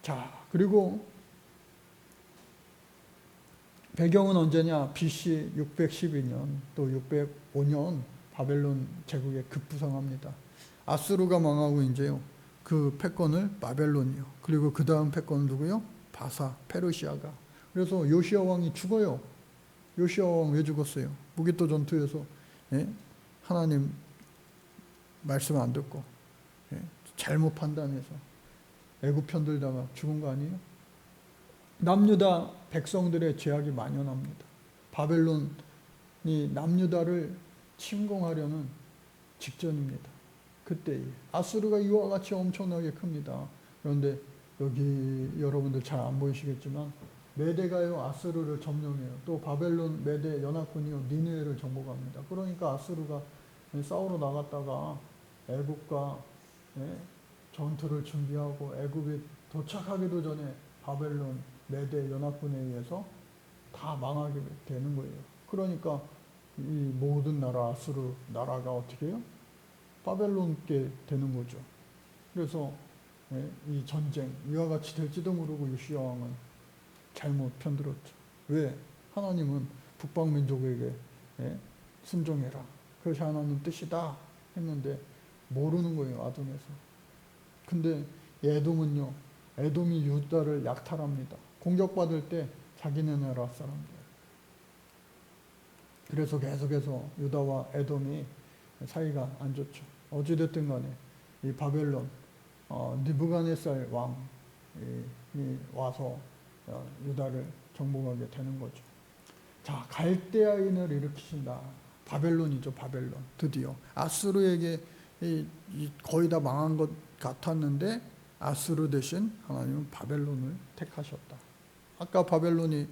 자, 그리고 배경은 언제냐? BC 612년 또 605년 바벨론 제국에 급부상합니다. 아수르가 망하고 이제요. 그 패권을 바벨론이요. 그리고 그 다음 패권은 누구요? 바사, 페르시아가. 그래서 요시야 왕이 죽어요. 요시야 왕 왜 죽었어요? 무기토 전투에서 하나님 말씀 안 듣고 잘못 판단해서 애굽 편들다가 죽은 거 아니에요? 남유다 백성들의 죄악이 만연합니다. 바벨론이 남유다를 침공하려는 직전입니다. 그때 아수르가 이와 같이 엄청나게 큽니다. 그런데 여기 여러분들 잘 안 보이시겠지만 메대가요 아수르를 점령해요. 또 바벨론 메대 연합군이요 니느웨를 정복합니다. 그러니까 아수르가 싸우러 나갔다가 애굽과 전투를 준비하고 애굽이 도착하기도 전에 바벨론 메대 연합군에 의해서 다 망하게 되는 거예요. 그러니까 이 모든 나라 아수르 나라가 어떻게 해요? 바벨론께 되는 거죠. 그래서 이 전쟁 이와 같이 될지도 모르고 요시야 왕은 잘못 편들었죠. 왜? 하나님은 북방민족에게 순종해라. 그것이 하나님 뜻이다 했는데 모르는 거예요. 아둔에서. 근데 에돔은요. 에돔이 유다를 약탈합니다. 공격받을 때 자기네 나라 사람들. 그래서 계속해서 유다와 에돔이 사이가 안 좋죠. 어찌됐든 간에 이 바벨론 느부갓네살 왕이 와서 유다를 정복하게 되는 거죠. 자, 갈대아인을 일으키신다. 바벨론이죠, 바벨론. 드디어 아수르에게 거의 다 망한 것 같았는데 아수르 대신 하나님은 바벨론을 택하셨다. 아까 바벨론이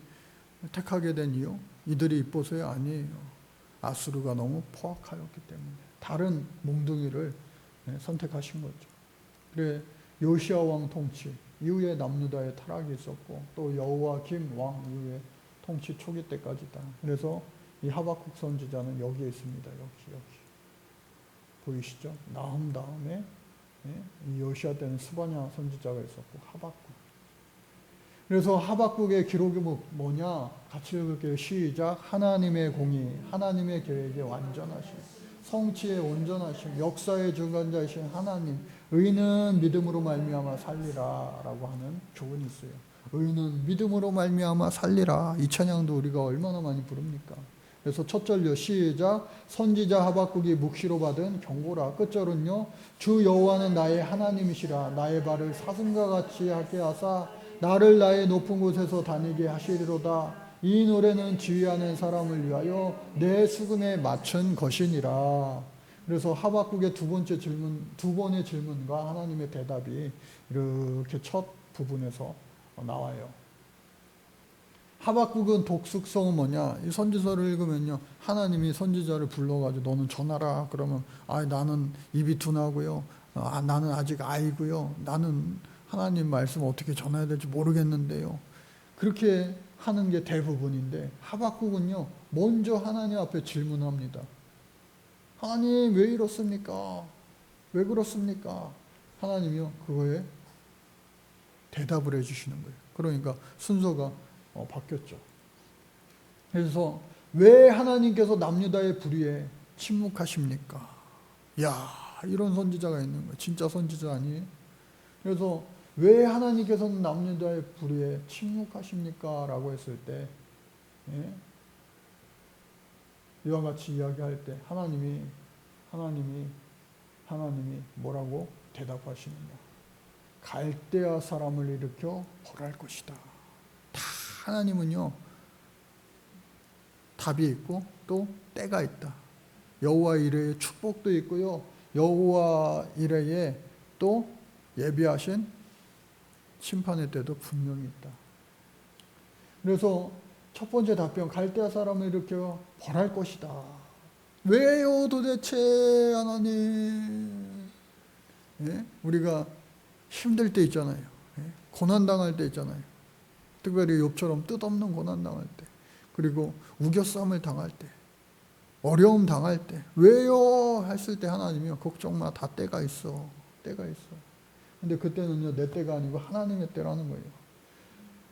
택하게 된 이유? 이들이 이뻐서야 아니에요. 아수르가 너무 포악하였기 때문에 다른 몽둥이를 선택하신 거죠. 그래 요시야 왕 통치 이후에 남유다의 타락이 있었고 또 여호와김 왕 이후에 통치 초기 때까지다. 그래서 이 하박국 선지자는 여기에 있습니다. 여기 보이시죠? 나훔 다음에 이 요시야 때는 스바냐 선지자가 있었고 하박국. 그래서 하박국의 기록이 뭐냐? 같이 읽을게요. 시작. 하나님의 공의, 하나님의 계획에 완전하심, 성취에 온전하심, 역사의 중간자이신 하나님, 의는 믿음으로 말미암아 살리라 라고 하는 교훈이 있어요. 의는 믿음으로 말미암아 살리라. 이 찬양도 우리가 얼마나 많이 부릅니까? 그래서 첫 절요 시작. 선지자 하박국이 묵시로 받은 경고라. 끝절은요. 주 여호와는 나의 하나님이시라. 나의 발을 사슴과 같이 하게 하사 나를 나의 높은 곳에서 다니게 하시리로다. 이 노래는 지휘하는 사람을 위하여 내 수금에 맞춘 것이니라. 그래서 하박국의 두 번의 질문과 하나님의 대답이 이렇게 첫 부분에서 나와요. 하박국은 독특성은 뭐냐? 이 선지서를 읽으면요, 하나님이 선지자를 불러가지고 너는 전하라. 그러면 나는 입이 둔하고요, 나는 아직 아이고요, 나는 하나님 말씀 어떻게 전해야 될지 모르겠는데요. 그렇게 하는 게 대부분인데 하박국은요 먼저 하나님 앞에 질문합니다. 하나님 왜 이렇습니까? 왜 그렇습니까? 하나님이요 그거에 대답을 해주시는 거예요. 그러니까 순서가 바뀌었죠. 그래서 왜 하나님께서 남유다의 불의에 침묵하십니까? 야, 이런 선지자가 있는 거예요. 진짜 선지자 아니에요? 그래서 왜 하나님께서는 남유다의 불의에 침묵하십니까? 라고 했을 때 이와 같이 이야기할 때 하나님이 뭐라고 대답하시느냐? 갈대아 사람을 일으켜 벌할 것이다. 다 하나님은요 답이 있고 또 때가 있다. 여호와 이레의 축복도 있고요, 여호와 이레의 또 예비하신 심판의 때도 분명히 있다. 그래서 첫 번째 답변, 갈대아 사람을 일으켜 벌할 것이다. 왜요 도대체 하나님? 우리가 힘들 때 있잖아요. 고난당할 때 있잖아요. 특별히 욥처럼 뜻없는 고난당할 때, 그리고 우겨싸움을 당할 때, 어려움 당할 때, 왜요 했을 때 하나님이요 걱정 마, 다 때가 있어. 근데 그때는요 내 때가 아니고 하나님의 때라는 거예요.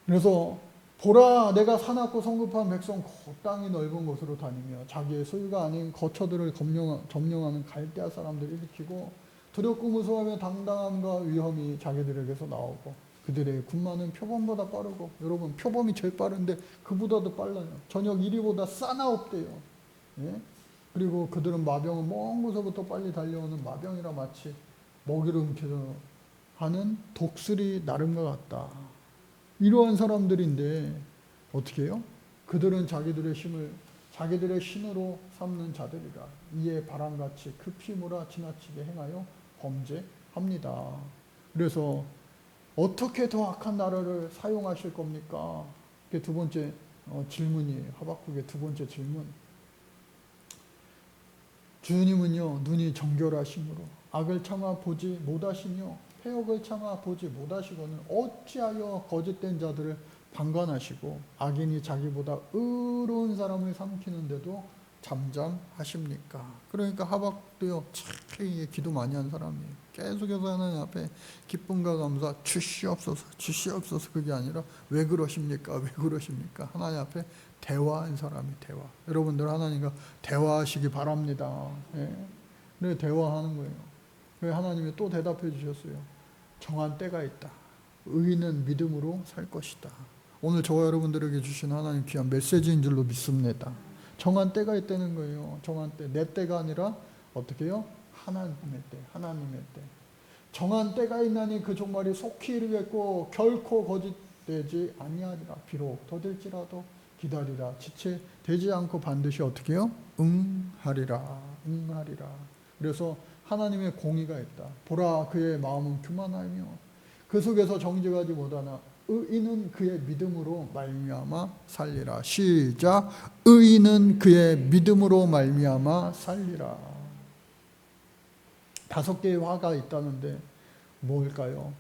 그래서 보라, 내가 사납고 성급한 백성 땅이 넓은 곳으로 다니며 자기의 소유가 아닌 거처들을 점령하는 갈대아 사람들을 일으키고 두렵고 무서워하며 당당함과 위험이 자기들에게서 나오고 그들의 군마는 표범보다 빠르고, 여러분 표범이 제일 빠른데 그보다도 빨라요. 저녁 이리보다 싸나없대요. 그리고 그들은 마병은 먼 곳에부터 빨리 달려오는 마병이라 마치 먹이를 움켜서 하는 독수리 나름과 같다. 이러한 사람들인데 어떻게 해요? 그들은 자기들의 신으로 삼는 자들이라 이에 바람같이 급히 몰아 지나치게 행하여 범죄합니다. 그래서 어떻게 더 악한 나라를 사용하실 겁니까? 그게 두 번째 질문이에요. 하박국의 두 번째 질문. 주님은요, 눈이 정결하심으로 악을 참아 보지 못하시며 패역을 참아 보지 못하시고는 어찌하여 거짓된 자들을 방관하시고 악인이 자기보다 의로운 사람을 삼키는데도 잠잠하십니까? 그러니까 하박국도요, 참 기도 많이 한 사람이에요. 계속해서 하나님 앞에 기쁨과 감사 주시옵소서 주시옵소서. 그게 아니라 왜 그러십니까? 왜 그러십니까? 하나님 앞에 대화한 사람이 대화. 여러분들 하나님과 대화하시기 바랍니다. 예. 네, 대화하는 거예요. 그래서 하나님이 또 대답해 주셨어요. 정한 때가 있다. 의인은 믿음으로 살 것이다. 오늘 저와 여러분들에게 주신 하나님 귀한 메시지인 줄로 믿습니다. 정한 때가 있다는 거예요. 정한 때. 내 때가 아니라 어떻게 해요? 하나님의 때. 하나님의 때. 정한 때가 있나니 그 종말이 속히 이르겠고 결코 거짓되지 아니하리라. 비록 더딜지라도 기다리라. 지체되지 않고 반드시 어떻게 해요? 응하리라. 응하리라. 그래서 하나님의 공의가 있다. 보라 그의 마음은 교만하며 그 속에서 정직하지 못하나 의인은 그의 믿음으로 말미암아 살리라. 시작. 의인은 그의 믿음으로 말미암아 살리라. 5개의 화가 있다는데 뭘까요?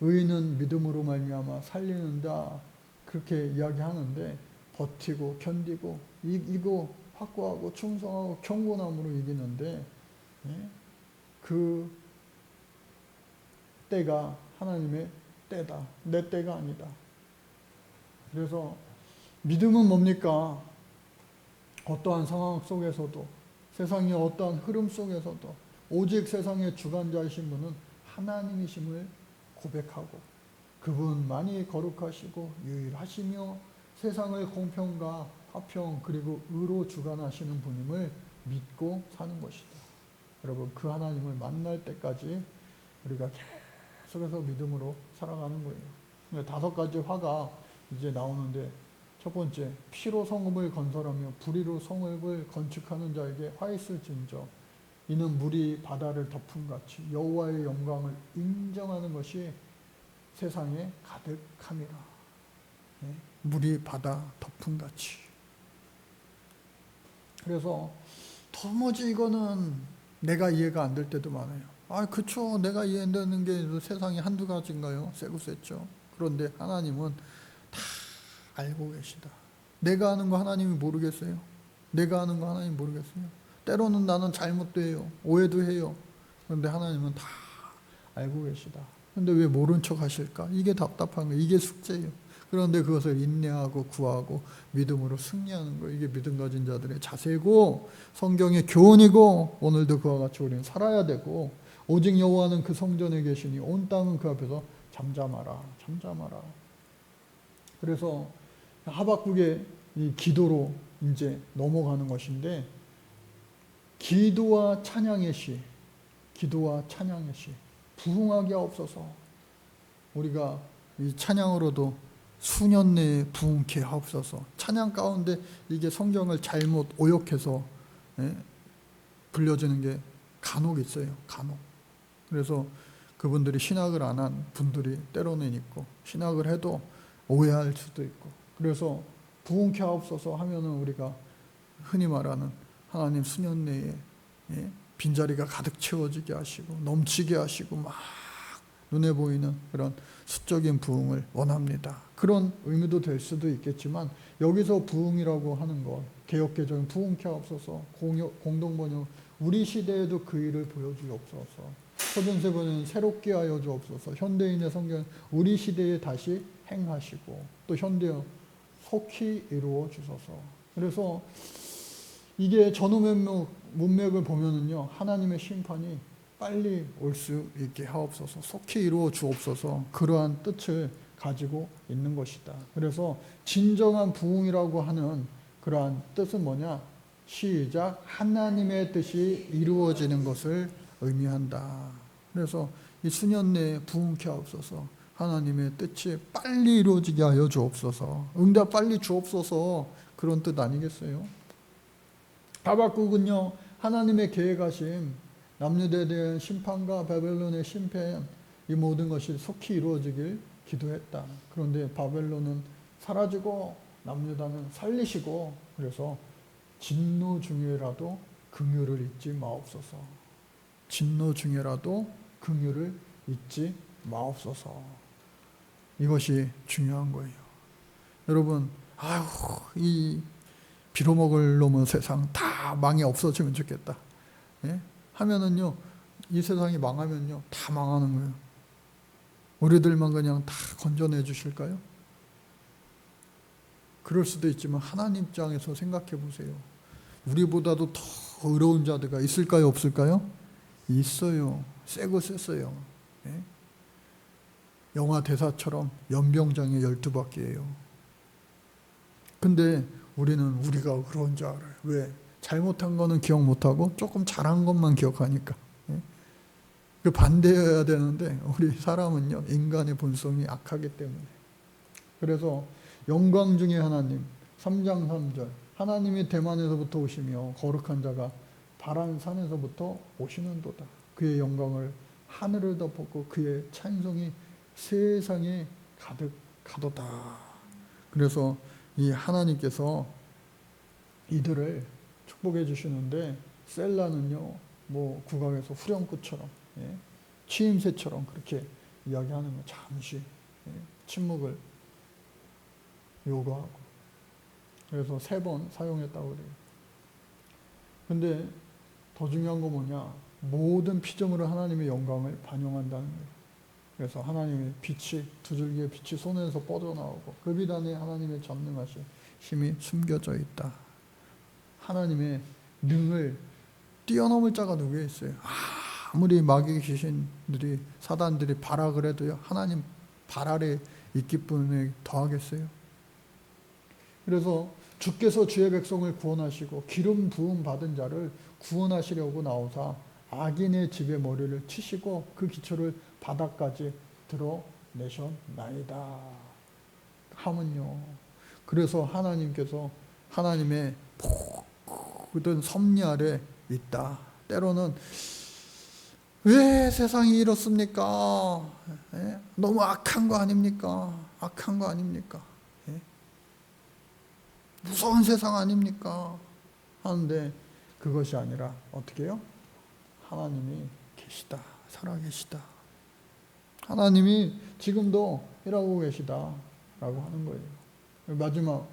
의인은 믿음으로 말미암아 살리는다. 그렇게 이야기하는데 버티고 견디고 이기고 확고하고 충성하고 경건함으로 이기는데 그 때가 하나님의 때다. 내 때가 아니다. 그래서 믿음은 뭡니까? 어떠한 상황 속에서도 세상의 어떠한 흐름 속에서도 오직 세상의 주관자이신 분은 하나님이심을 고백하고 그분만이 거룩하시고 유일하시며 세상을 공평과 화평 그리고 의로 주관하시는 분임을 믿고 사는 것이다. 여러분 그 하나님을 만날 때까지 우리가 계속해서 믿음으로 살아가는 거예요. 5가지 화가 이제 나오는데 첫 번째, 피로 성읍을 건설하며 불의로 성읍을 건축하는 자에게 화 있을진저 이는 물이 바다를 덮은 같이 여호와의 영광을 인정하는 것이 세상에 가득함이라. 물이 바다 덮은 같이. 그래서 도무지 이거는 내가 이해가 안 될 때도 많아요. 아, 그쵸. 내가 이해되는 게 세상에 한두 가지인가요? 세고 셌죠. 그런데 하나님은 다 알고 계시다. 내가 아는 거 하나님이 모르겠어요? 내가 아는 거 하나님이 모르겠어요? 때로는 나는 잘못도 해요. 오해도 해요. 그런데 하나님은 다 알고 계시다. 그런데 왜 모른 척 하실까? 이게 답답한 거예요. 이게 숙제예요. 그런데 그것을 인내하고 구하고 믿음으로 승리하는 거예요. 이게 믿음 가진 자들의 자세고 성경의 교훈이고 오늘도 그와 같이 우리는 살아야 되고 오직 여호와는 그 성전에 계시니 온 땅은 그 앞에서 잠잠하라. 잠잠하라. 그래서 하박국의 이 기도로 이제 넘어가는 것인데 기도와 찬양의 시, 기도와 찬양의 시, 부흥하게 하옵소서. 우리가 이 찬양으로도 수년 내에 부흥케 하옵소서. 찬양 가운데 이게 성경을 잘못 오역해서 불려지는 게 간혹 있어요. 간혹. 그래서 그분들이 신학을 안 한 분들이 때로는 있고 신학을 해도 오해할 수도 있고 그래서 부흥케 하옵소서 하면은 우리가 흔히 말하는 하나님 수년 내에 빈자리가 가득 채워지게 하시고 넘치게 하시고 막 눈에 보이는 그런 수적인 부흥을 원합니다. 그런 의미도 될 수도 있겠지만 여기서 부흥이라고 하는 것 개역개정은 부흥케 하옵소서 공동번역 우리 시대에도 그 일을 보여주옵소서 서준세번은 새롭게 하여 주옵소서 현대인의 성경 우리 시대에 다시 행하시고 또 현대어 속히 이루어 주소서. 그래서 이게 전후 문맥을 보면은요 하나님의 심판이 빨리 올 수 있게 하옵소서 속히 이루어 주옵소서 그러한 뜻을 가지고 있는 것이다. 그래서 진정한 부흥이라고 하는 그러한 뜻은 뭐냐? 시작 하나님의 뜻이 이루어지는 것을 의미한다. 그래서 이 수년 내에 부흥케 하옵소서 하나님의 뜻이 빨리 이루어지게 하여 주옵소서. 응답 빨리 주옵소서. 그런 뜻 아니겠어요? 하박국은요, 하나님의 계획하심, 남유다에 대한 심판과 바벨론의 심판, 이 모든 것이 속히 이루어지길 기도했다. 그런데 바벨론은 사라지고 남유다는 살리시고, 그래서 진노 중에라도 긍휼을 잊지 마옵소서. 진노 중에라도 긍휼을 잊지 마옵소서. 이것이 중요한 거예요. 여러분, 아유, 이 빌어먹을 놈의 세상 다 망해 없어지면 좋겠다. 예? 하면은요, 이 세상이 망하면요, 다 망하는 거예요. 우리들만 그냥 다 건져내 주실까요? 그럴 수도 있지만 하나님 입장에서 생각해 보세요. 우리보다도 더 의로운 자들가 있을까요, 없을까요? 있어요. 세고 셌어요. 예? 영화 대사처럼 연병장에 12바퀴예요. 근데 우리는 우리가 의로운 줄 알아요. 왜? 잘못한 거는 기억 못하고 조금 잘한 것만 기억하니까. 예? 그 반대여야 되는데 우리 사람은요, 인간의 본성이 악하기 때문에. 그래서 영광 중에 하나님, 3장 3절, 하나님이 대만에서부터 오시며 거룩한 자가 바란산에서부터 오시는도다. 그의 영광을 하늘을 덮었고 그의 찬송이 세상에 가득하도다. 그래서 이 하나님께서 이들을 축복해 주시는데, 셀라는요, 뭐 국악에서 후렴구처럼, 예? 취임새처럼 그렇게 이야기하는 거, 잠시 침묵을 요구하고, 그래서 3번 사용했다고 그래요. 근데 더 중요한 거 뭐냐? 모든 피조물은 하나님의 영광을 반영한다는 거예요. 그래서 하나님의 빛이, 2줄기의 빛이 손에서 뻗어나오고 그 빛 안에 하나님의 전능하신 힘이 숨겨져 있다. 하나님의 능을 뛰어넘을 자가 누구에 있어요? 아무리 마귀 귀신들이, 사단들이 바라 그래도요, 하나님 발 아래 있기 때문에 더하겠어요? 그래서 주께서 주의 백성을 구원하시고 기름 부음 받은 자를 구원하시려고 나오사 악인의 집에 머리를 치시고 그 기초를 바닥까지 드러내셨나이다 하면요, 그래서 하나님께서 하나님의 모든 섭리 아래 있다. 때로는 왜 세상이 이렇습니까? 예? 너무 악한 거 아닙니까? 악한 거 아닙니까? 예? 무서운 세상 아닙니까? 하는데 그것이 아니라 어떻게 해요? 하나님이 계시다. 살아계시다. 하나님이 지금도 일하고 계시다 라고 하는 거예요. 마지막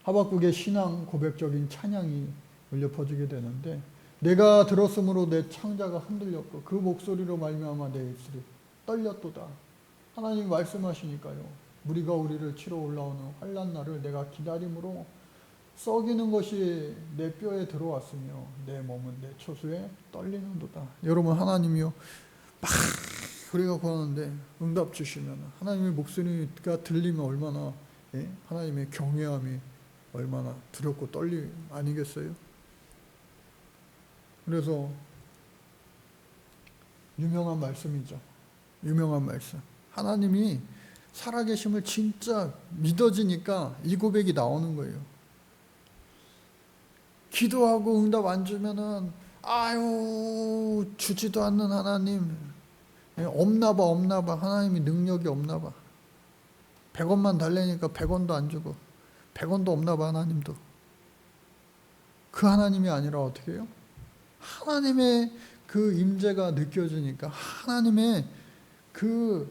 하박국의 신앙 고백적인 찬양이 울려 퍼지게 되는데, 내가 들었으므로 내 창자가 흔들렸고 그 목소리로 말미암아 내 입술이 떨렸도다. 하나님이 말씀하시니까요, 우리가 우리를 치러 올라오는 환난 날을 내가 기다림으로 썩이는 것이 내 뼈에 들어왔으며 내 몸은 내 초수에 떨리는도다. 여러분, 하나님이요, 막 우리가 구하는데 응답 주시면 하나님의 목소리가 들리면 얼마나, 예? 하나님의 경외함이 얼마나 두렵고 떨림 아니겠어요? 그래서 유명한 말씀이죠. 유명한 말씀. 하나님이 살아계심을 진짜 믿어지니까 이 고백이 나오는 거예요. 기도하고 응답 안 주면은 아유, 주지도 않는 하나님, 없나 봐. 하나님이 능력이 없나 봐. 100원만 달래니까 100원도 안 주고 100원도 없나 봐. 하나님도. 그 하나님이 아니라 어떻게 해요? 하나님의 그 임재가 느껴지니까, 하나님의 그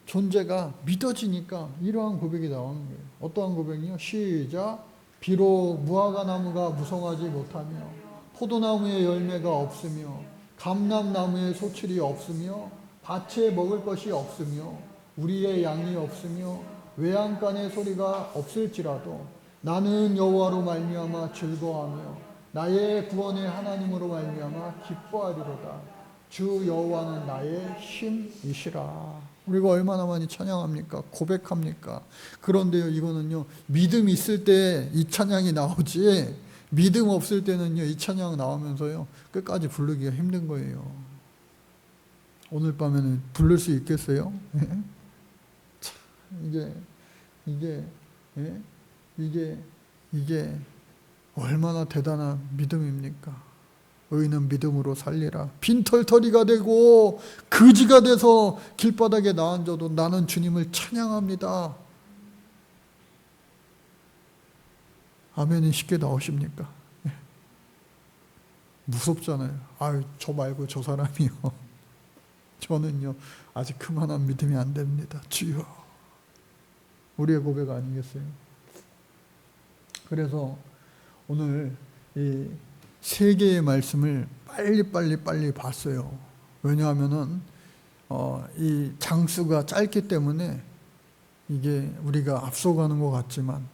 존재가 믿어지니까 이러한 고백이 나오는 거예요. 어떠한 고백이요? 시작. 비록 무화과 나무가 무성하지 못하며 포도나무에 열매가 없으며 감람나무에 소출이 없으며 밭에 먹을 것이 없으며 우리의 양이 없으며 외양간의 소리가 없을지라도 나는 여호와로 말미암아 즐거워하며 나의 구원의 하나님으로 말미암아 기뻐하리로다. 주 여호와는 나의 힘이시라. 우리가 얼마나 많이 찬양합니까? 고백합니까? 그런데요, 이거는요, 믿음 있을 때 이 찬양이 나오지, 믿음 없을 때는요, 이 찬양 나오면서요, 끝까지 부르기가 힘든 거예요. 오늘 밤에는 부를 수 있겠어요? 예? 참, 예? 이게 얼마나 대단한 믿음입니까? 의인은 믿음으로 살리라. 빈털터리가 되고 거지가 돼서 길바닥에 나앉아도 나는 주님을 찬양합니다. 아멘이 쉽게 나오십니까? 예. 무섭잖아요. 아유, 저 말고 저 사람이요. 저는요 아직 그만한 믿음이 안 됩니다. 주여. 우리의 고백 아니겠어요? 그래서 오늘 이 세 개의 말씀을 빨리 봤어요. 왜냐하면은 이 장수가 짧기 때문에 이게 우리가 앞서가는 것 같지만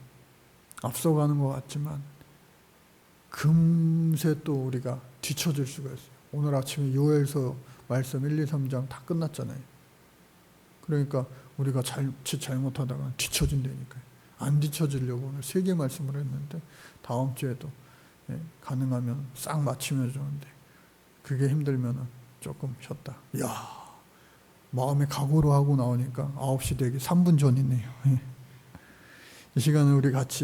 금세 또 우리가 뒤처질 수가 있어요. 오늘 아침에 요엘서 말씀 1, 2, 3장 다 끝났잖아요. 그러니까 우리가 자칫 잘못하다가 뒤처진다니까요. 안 뒤처지려고 오늘 세 개 말씀을 했는데 다음 주에도 가능하면 싹 맞추면 좋은데 그게 힘들면 조금 쉬었다. 이야, 마음에 각오로 하고 나오니까 9시 되기 3분 전이네요. 이 시간에 우리 같이